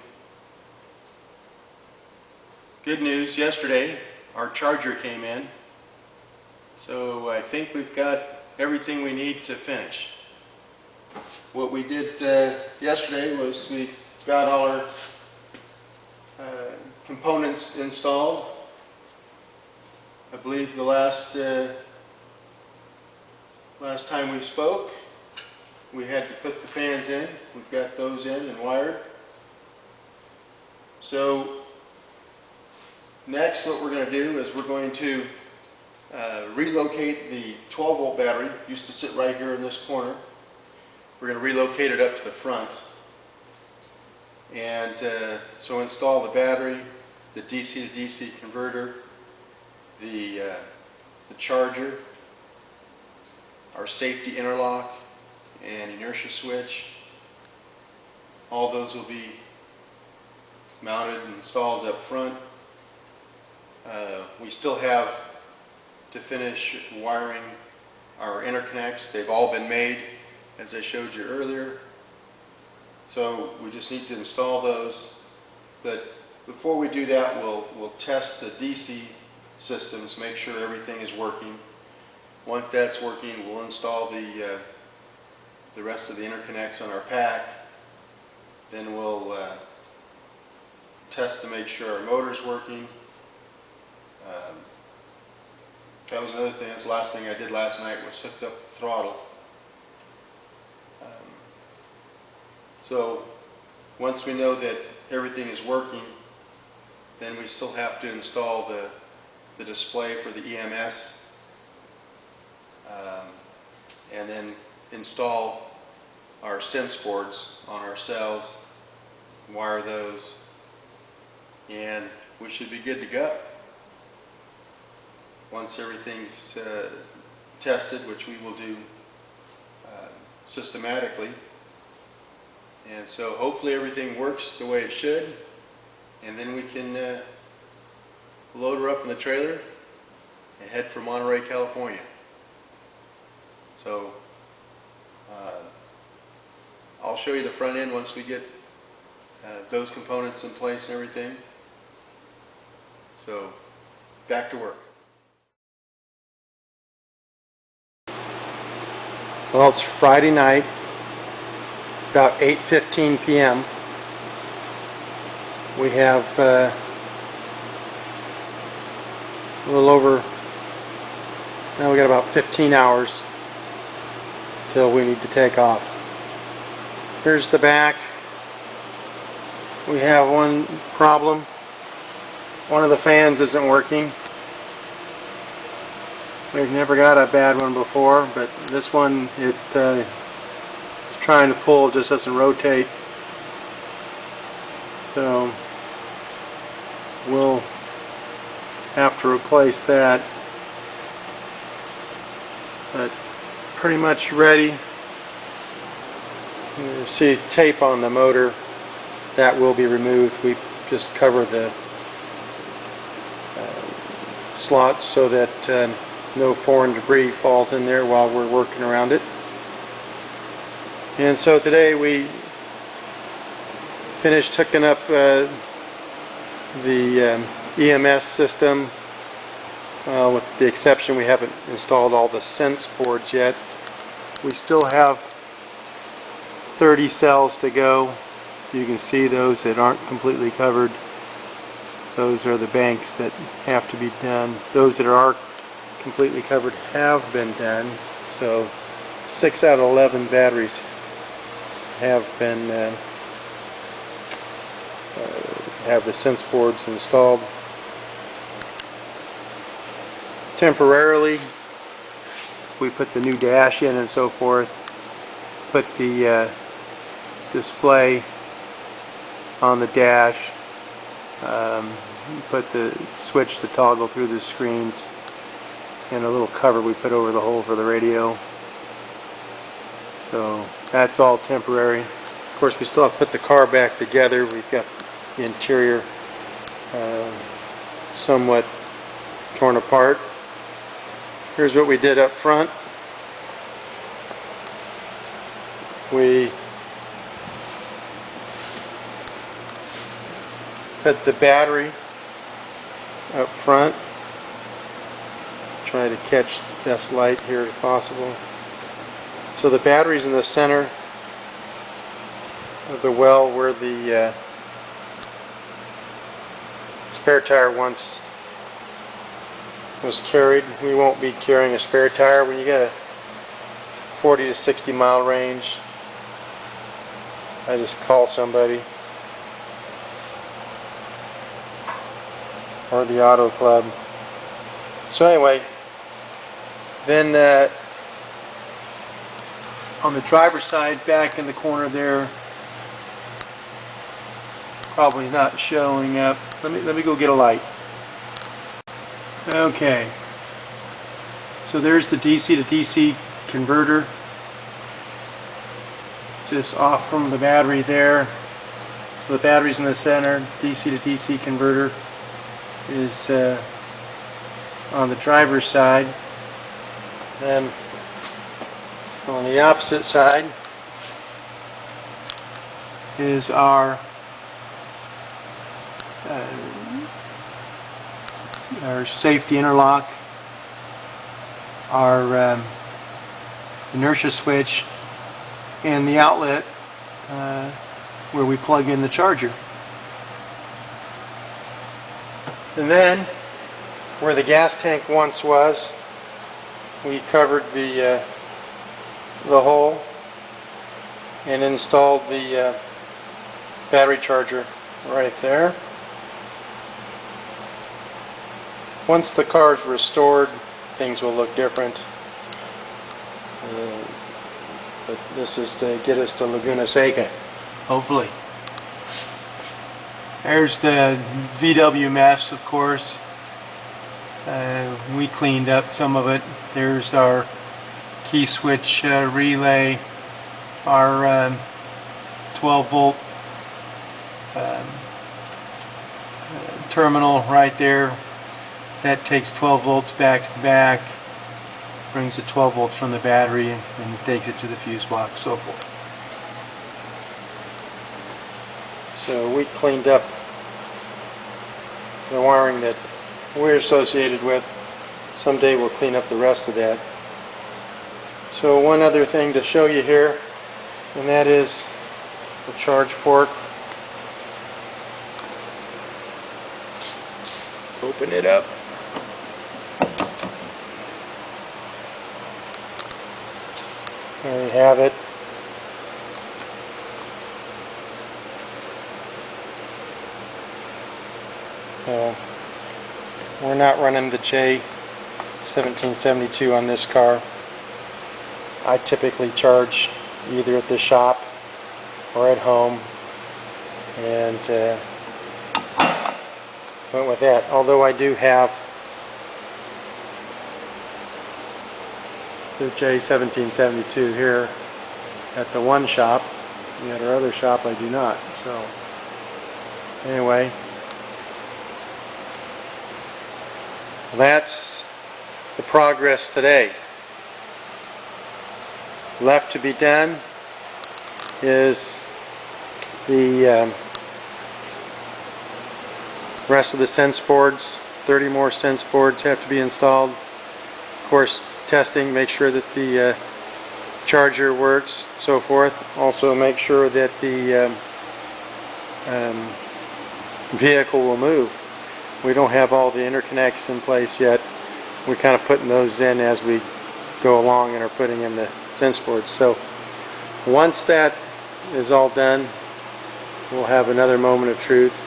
Good news, yesterday our charger came in, so I think we've got everything we need to finish. What we did yesterday was we got all our components installed. I believe the last time we spoke, we had to put the fans in. We've got those in and wired. So next what we're going to do is we're going to relocate the 12-volt battery. It used to sit right here in this corner. We're going to relocate it up to the front. And so install the battery, the DC to DC converter, the charger, our safety interlock and inertia switch. All those will be mounted and installed up front. We still have to finish wiring our interconnects. They've all been made, as I showed you earlier. So we just need to install those. But before we do that, we'll test the DC systems, make sure everything is working. Once that's working, we'll install the rest of the interconnects on our pack. Then we'll test to make sure our motor's working. That was another thing. That's the last thing I did last night was hooked up the throttle. So once we know that everything is working, then we still have to install the display for the EMS, and then install our sense boards on our cells, wire those, and we should be good to go. Once everything's tested, which we will do systematically. And so hopefully everything works the way it should, and then we can load her up in the trailer and head for Monterey, California. So I'll show you the front end once we get those components in place and everything. So back to work. Well, it's Friday night, about 8:15 p.m. We have a little over, now we got about 15 hours till we need to take off. Here's the back. We have one problem. One of the fans isn't working. We've never got a bad one before, but this one, it is trying to pull, it just doesn't rotate. So we'll have to replace that. But pretty much ready. You see tape on the motor, that will be removed. We just cover the slots so that no foreign debris falls in there while we're working around it. And so today we finished hooking up the EMS system. With the exception, we haven't installed all the sense boards yet. We still have 30 cells to go. You can see those that aren't completely covered. Those are the banks that have to be done. Those that are completely covered have been done. So 6 out of 11 batteries have been have the sense boards installed. Temporarily, we put the new dash in and so forth. Put the display on the dash. Put the switch to toggle through the screens, and a little cover we put over the hole for the radio. So that's all temporary. Of course, we still have to put the car back together. We've got the interior somewhat torn apart. Here's what we did up front. We put the battery up front. Try to catch the best light here as possible. So the battery's in the center of the well where the spare tire once was carried. We won't be carrying a spare tire. When you get a 40 to 60 mile range, I just call somebody or the auto club. So anyway, then on the driver's side, back in the corner there, probably not showing up. Let me go get a light. Okay. So there's the DC to DC converter, just off from the battery there. So the battery's in the center. DC to DC converter is on the driver's side. Then on the opposite side is our safety interlock, our inertia switch, and the outlet where we plug in the charger. And then where the gas tank once was, we covered the hole and installed the battery charger right there. Once the car is restored, things will look different. But this is to get us to Laguna Seca, hopefully. There's the VW mess, of course. We cleaned up some of it. There's our key switch relay, our 12-volt terminal right there. That takes 12 volts back to the back, brings the 12 volts from the battery and takes it to the fuse block, so forth. So we cleaned up the wiring that we're associated with. Someday we'll clean up the rest of that. So one other thing to show you here, and that is the charge port. Open it up. There you have it. We're not running the J1772 on this car. I typically charge either at the shop or at home, and went with that. Although I do have the J1772 here at the one shop, and at our other shop I do not. So anyway, that's the progress today. Left to be done is the rest of the sense boards. 30 more sense boards have to be installed. Of course, testing, make sure that the charger works, so forth. Also make sure that the vehicle will move. We don't have all the interconnects in place yet. We're kind of putting those in as we go along and are putting in the sense boards. So once that is all done, we'll have another moment of truth.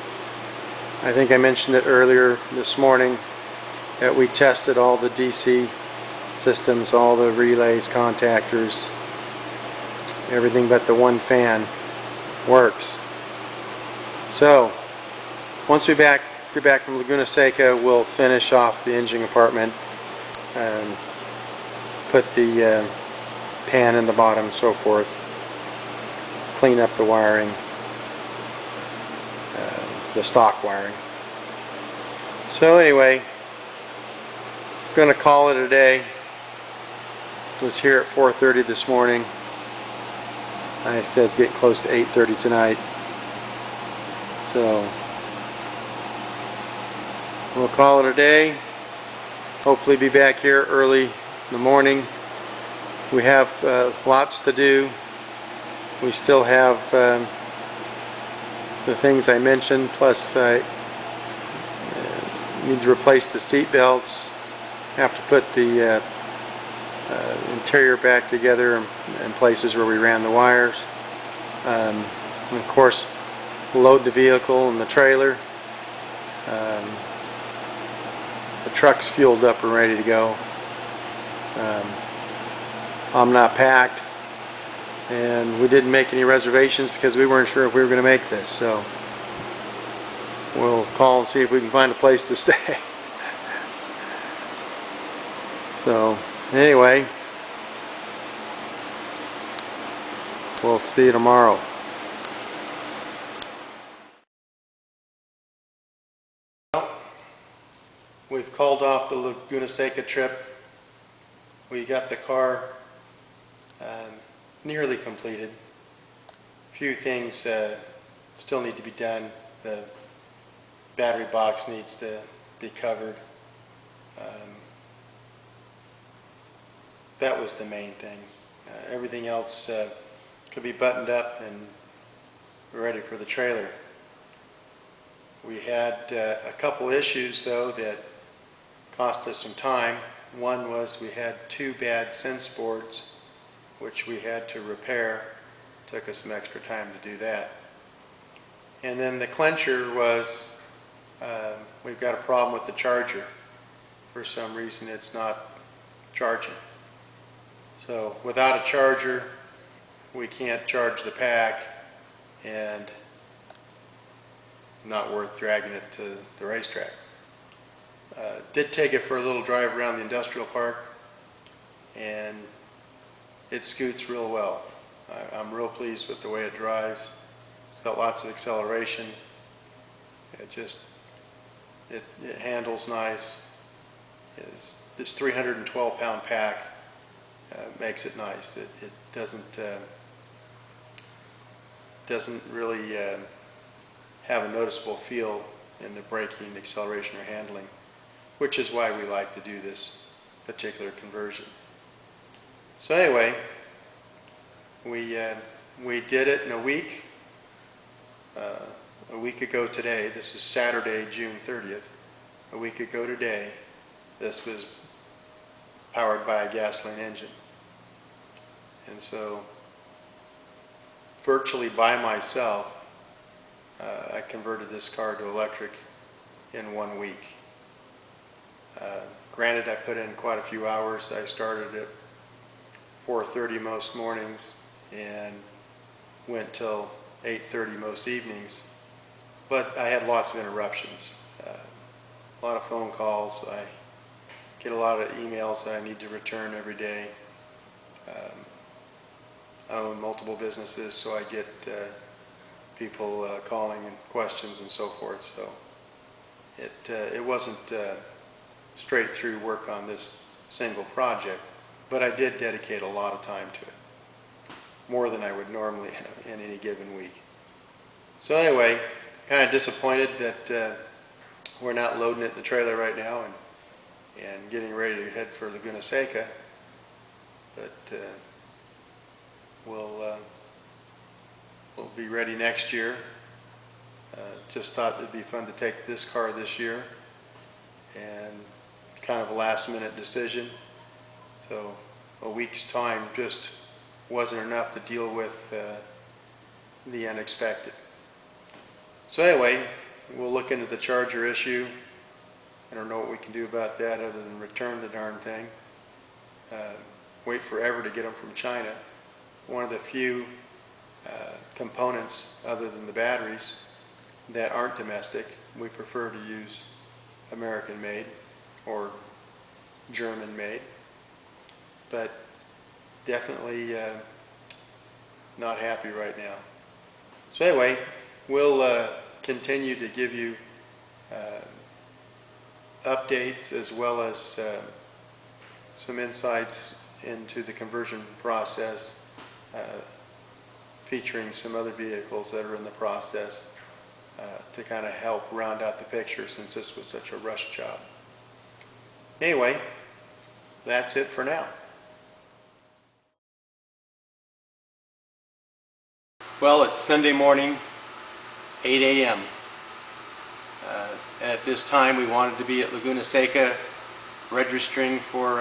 I think I mentioned it earlier this morning that we tested all the DC systems, all the relays, contactors, everything but the one fan works. So once we get back from Laguna Seca, we'll finish off the engine compartment and put the pan in the bottom and so forth, clean up the wiring, the stock wiring. So anyway, I'm going to call it a day. Was here at 4:30 this morning. I said it's getting close to 8:30 tonight. So we'll call it a day. Hopefully be back here early in the morning. We have lots to do. We still have the things I mentioned, plus I need to replace the seat belts. Have to put the interior back together in places where we ran the wires. And of course, load the vehicle and the trailer. The truck's fueled up and ready to go. I'm not packed, and we didn't make any reservations because we weren't sure if we were going to make this. So we'll call and see if we can find a place to stay. So anyway, we'll see you tomorrow. We've called off the Laguna Seca trip. We got the car nearly completed. A few things still need to be done. The battery box needs to be covered. That was the main thing. Everything else could be buttoned up and ready for the trailer. We had a couple issues though that cost us some time. One was we had two bad sense boards which we had to repair Took us some extra time to do that. And then the clincher was, we've got a problem with the charger. For some reason it's not charging. So without a charger, we can't charge the pack, and not worth dragging it to the racetrack. Did take it for a little drive around the industrial park, and it scoots real well. I'm real pleased with the way it drives. It's got lots of acceleration. It handles nice. This 312-pound pack makes it nice. It doesn't really have a noticeable feel in the braking, acceleration, or handling, which is why we like to do this particular conversion. So anyway, we did it in a week ago today. This is Saturday, June 30th. A week ago today, this was powered by a gasoline engine. And so, virtually by myself, I converted this car to electric in 1 week. Granted, I put in quite a few hours. I started at 4:30 most mornings and went till 8:30 most evenings. But I had lots of interruptions, a lot of phone calls. I get a lot of emails that I need to return every day. I own multiple businesses, so I get people calling and questions and so forth. So it wasn't straight through work on this single project, but I did dedicate a lot of time to it, more than I would normally in any given week. So anyway, kind of disappointed that we're not loading it in the trailer right now and getting ready to head for Laguna Seca, but we'll be ready next year. Just thought it'd be fun to take this car this year, and kind of a last-minute decision. So a week's time just wasn't enough to deal with the unexpected. So anyway, we'll look into the charger issue. I don't know what we can do about that other than return the darn thing. Wait forever to get them from China. One of the few components other than the batteries that aren't domestic. We prefer to use American made or German made, but definitely not happy right now. So anyway, we'll continue to give you updates as well as some insights into the conversion process, featuring some other vehicles that are in the process to kind of help round out the picture, since this was such a rush job. Anyway, that's it for now. Well, it's Sunday morning, 8 a.m. At this time we wanted to be at Laguna Seca registering for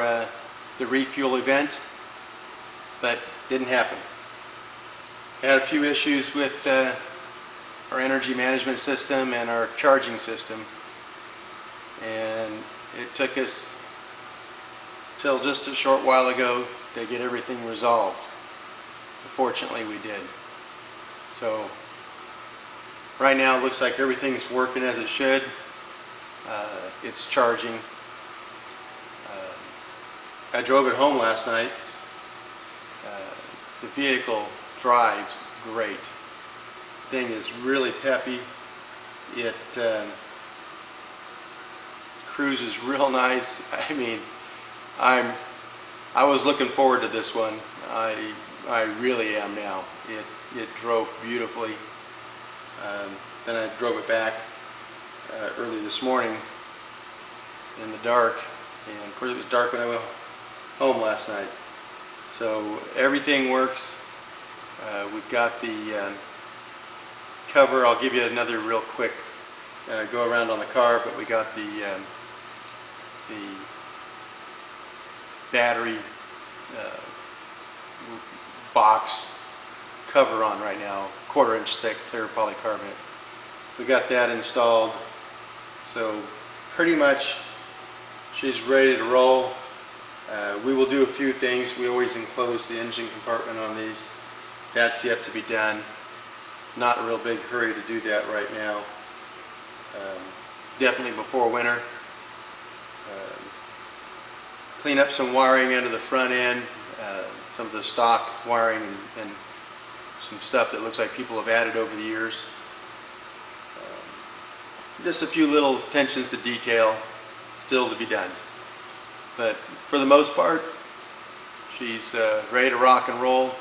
the refuel event, but didn't happen. Had a few issues with our energy management system and our charging system, and it took us till just a short while ago to get everything resolved. Fortunately we did. So right now it looks like everything's working as it should. It's charging. I drove it home last night. The vehicle drives great. Thing is really peppy. It cruises real nice. I mean, I was looking forward to this one. I really am now. It drove beautifully. Then I drove it back early this morning in the dark, and of course it was dark when I went home last night. So everything works. We've got the cover. I'll give you another real quick go around on the car, but we got the battery box cover on right now, 1/4 inch thick clear polycarbonate. We got that installed, so pretty much she's ready to roll. We will do a few things. We always enclose the engine compartment on these. That's yet to be done. Not a real big hurry to do that right now. Definitely before winter. Clean up some wiring into the front end, some of the stock wiring and some stuff that looks like people have added over the years. Just a few little attentions to detail still to be done. But for the most part, she's ready to rock and roll.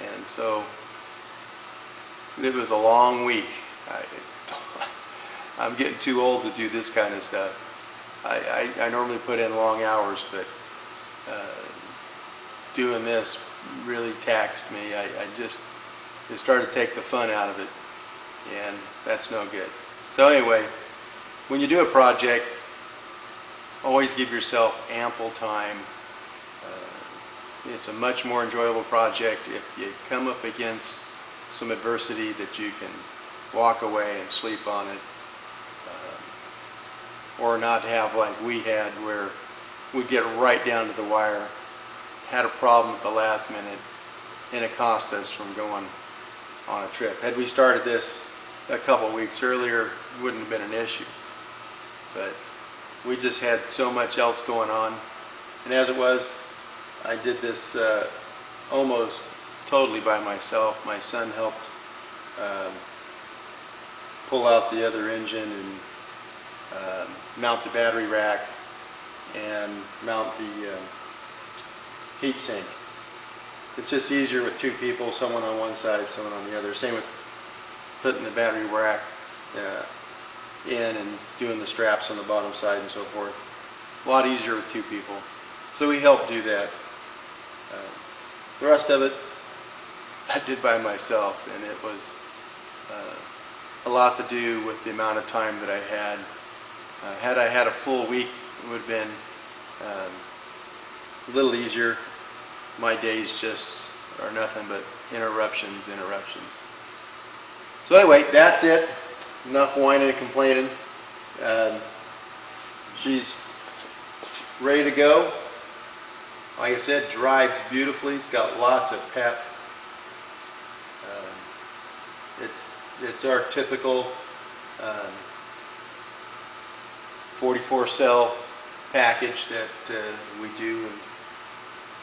And so it was a long week. I'm getting too old to do this kind of stuff. I normally put in long hours, but doing this really taxed me. It started to take the fun out of it, and that's no good. So anyway, when you do a project, always give yourself ample time. It's a much more enjoyable project if you come up against some adversity that you can walk away and sleep on it, or not have like we had, where we get right down to the wire, had a problem at the last minute, and it cost us from going on a trip. Had we started this a couple weeks earlier, it wouldn't have been an issue. But we just had so much else going on, and as it was, I did this almost totally by myself. My son helped pull out the other engine and mount the battery rack and mount the heat sink. It's just easier with two people, someone on one side, someone on the other. Same with putting the battery rack in and doing the straps on the bottom side and so forth. A lot easier with two people. So he helped do that. The rest of it I did by myself, and it was a lot to do with the amount of time that I had. Had I had a full week, it would have been a little easier. My days just are nothing but interruptions. So anyway, that's it. Enough whining and complaining. She's ready to go. Like I said, drives beautifully. It's got lots of pep. It's our typical 44 cell package that we do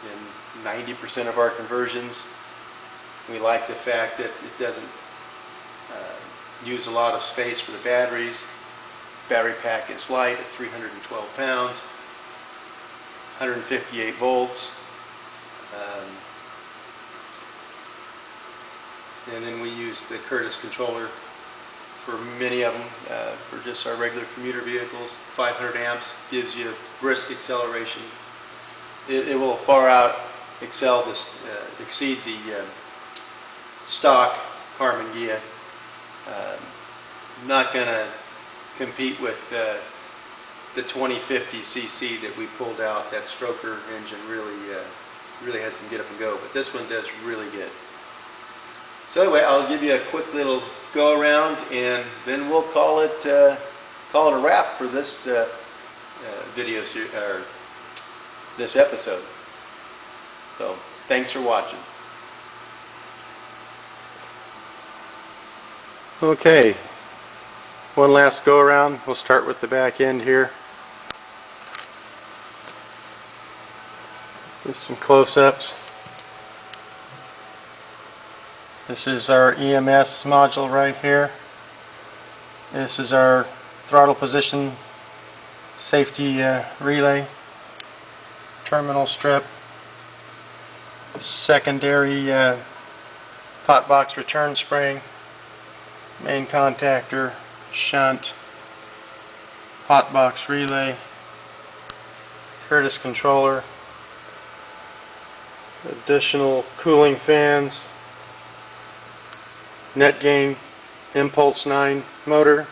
in 90% of our conversions. We like the fact that it doesn't use a lot of space for the batteries. Battery pack is light at 312 pounds, 158 volts. And then we use the Curtis controller for many of them, for just our regular commuter vehicles. 500 amps gives you brisk acceleration. It will far out exceed the stock Karmann Ghia. Not going to compete with the 2050 cc that we pulled out. That stroker engine really had some get up and go, but this one does really good. So anyway, I'll give you a quick little go around, and then we'll call it a wrap for this video or this episode. So thanks for watching. Okay, one last go around. We'll start with the back end here. Get some close-ups. This is our EMS module right here. This is our throttle position safety relay, terminal strip, secondary hot box return spring, main contactor, shunt, hot box relay, Curtis controller, additional cooling fans, net gain Impulse 9 motor,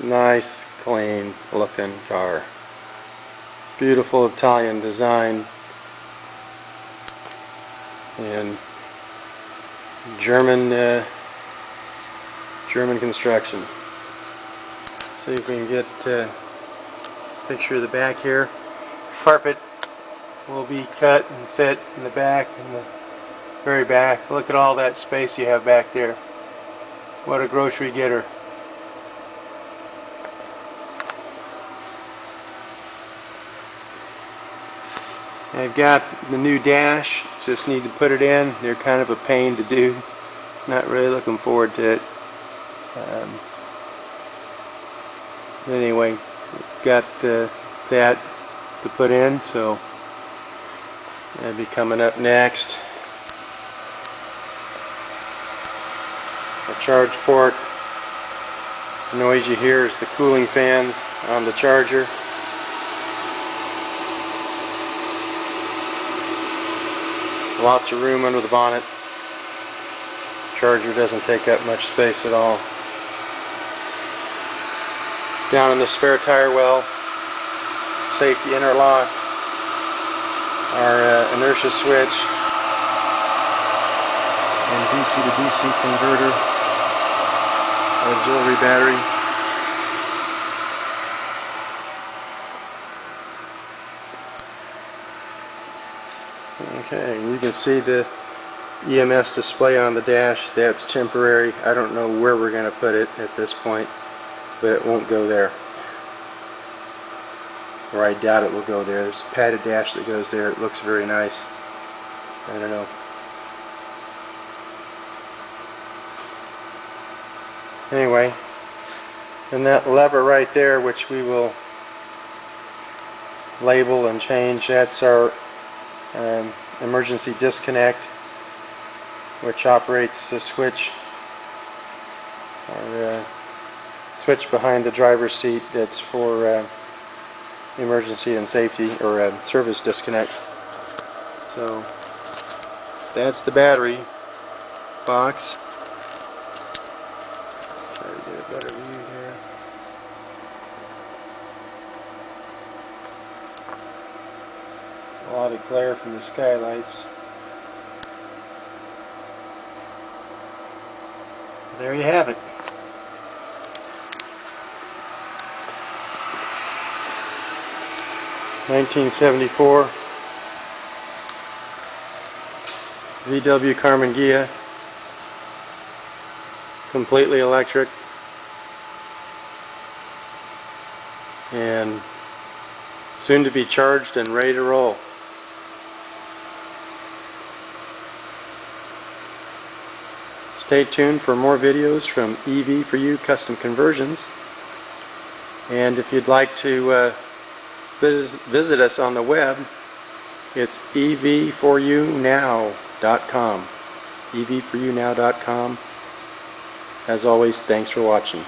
Nice, clean looking car. Beautiful Italian design and German German construction. See if we can get a picture of the back here. Carpet will be cut and fit in the back, in the very back. Look at all that space you have back there. What a grocery getter. I've got the new dash, just need to put it in. They're kind of a pain to do. Not really looking forward to it. Anyway, got that to put in, so that'll be coming up next. A charge port. The noise you hear is the cooling fans on the charger. Lots of room under the bonnet. Charger doesn't take up much space at all. Down in the spare tire well, safety interlock, our inertia switch, and DC to DC converter, auxiliary battery. Okay, you can see the EMS display on the dash. That's temporary. I don't know where we're going to put it at this point, but it won't go there. Or I doubt it will go there. There's a padded dash that goes there. It looks very nice. I don't know. Anyway, and that lever right there, which we will label and change, that's our emergency disconnect, which operates the switch, or switch behind the driver's seat. That's for emergency and safety, or service disconnect. So that's the battery box. Try to get a better view here. A lot of glare from the skylights. There you have it. (1974) VW Karmann Ghia, completely electric, and soon to be charged and ready to roll. Stay tuned for more videos from EV4U Custom Conversions, and if you'd like to visit us on the web, it's ev4unow.com. ev4unow.com. As always, thanks for watching.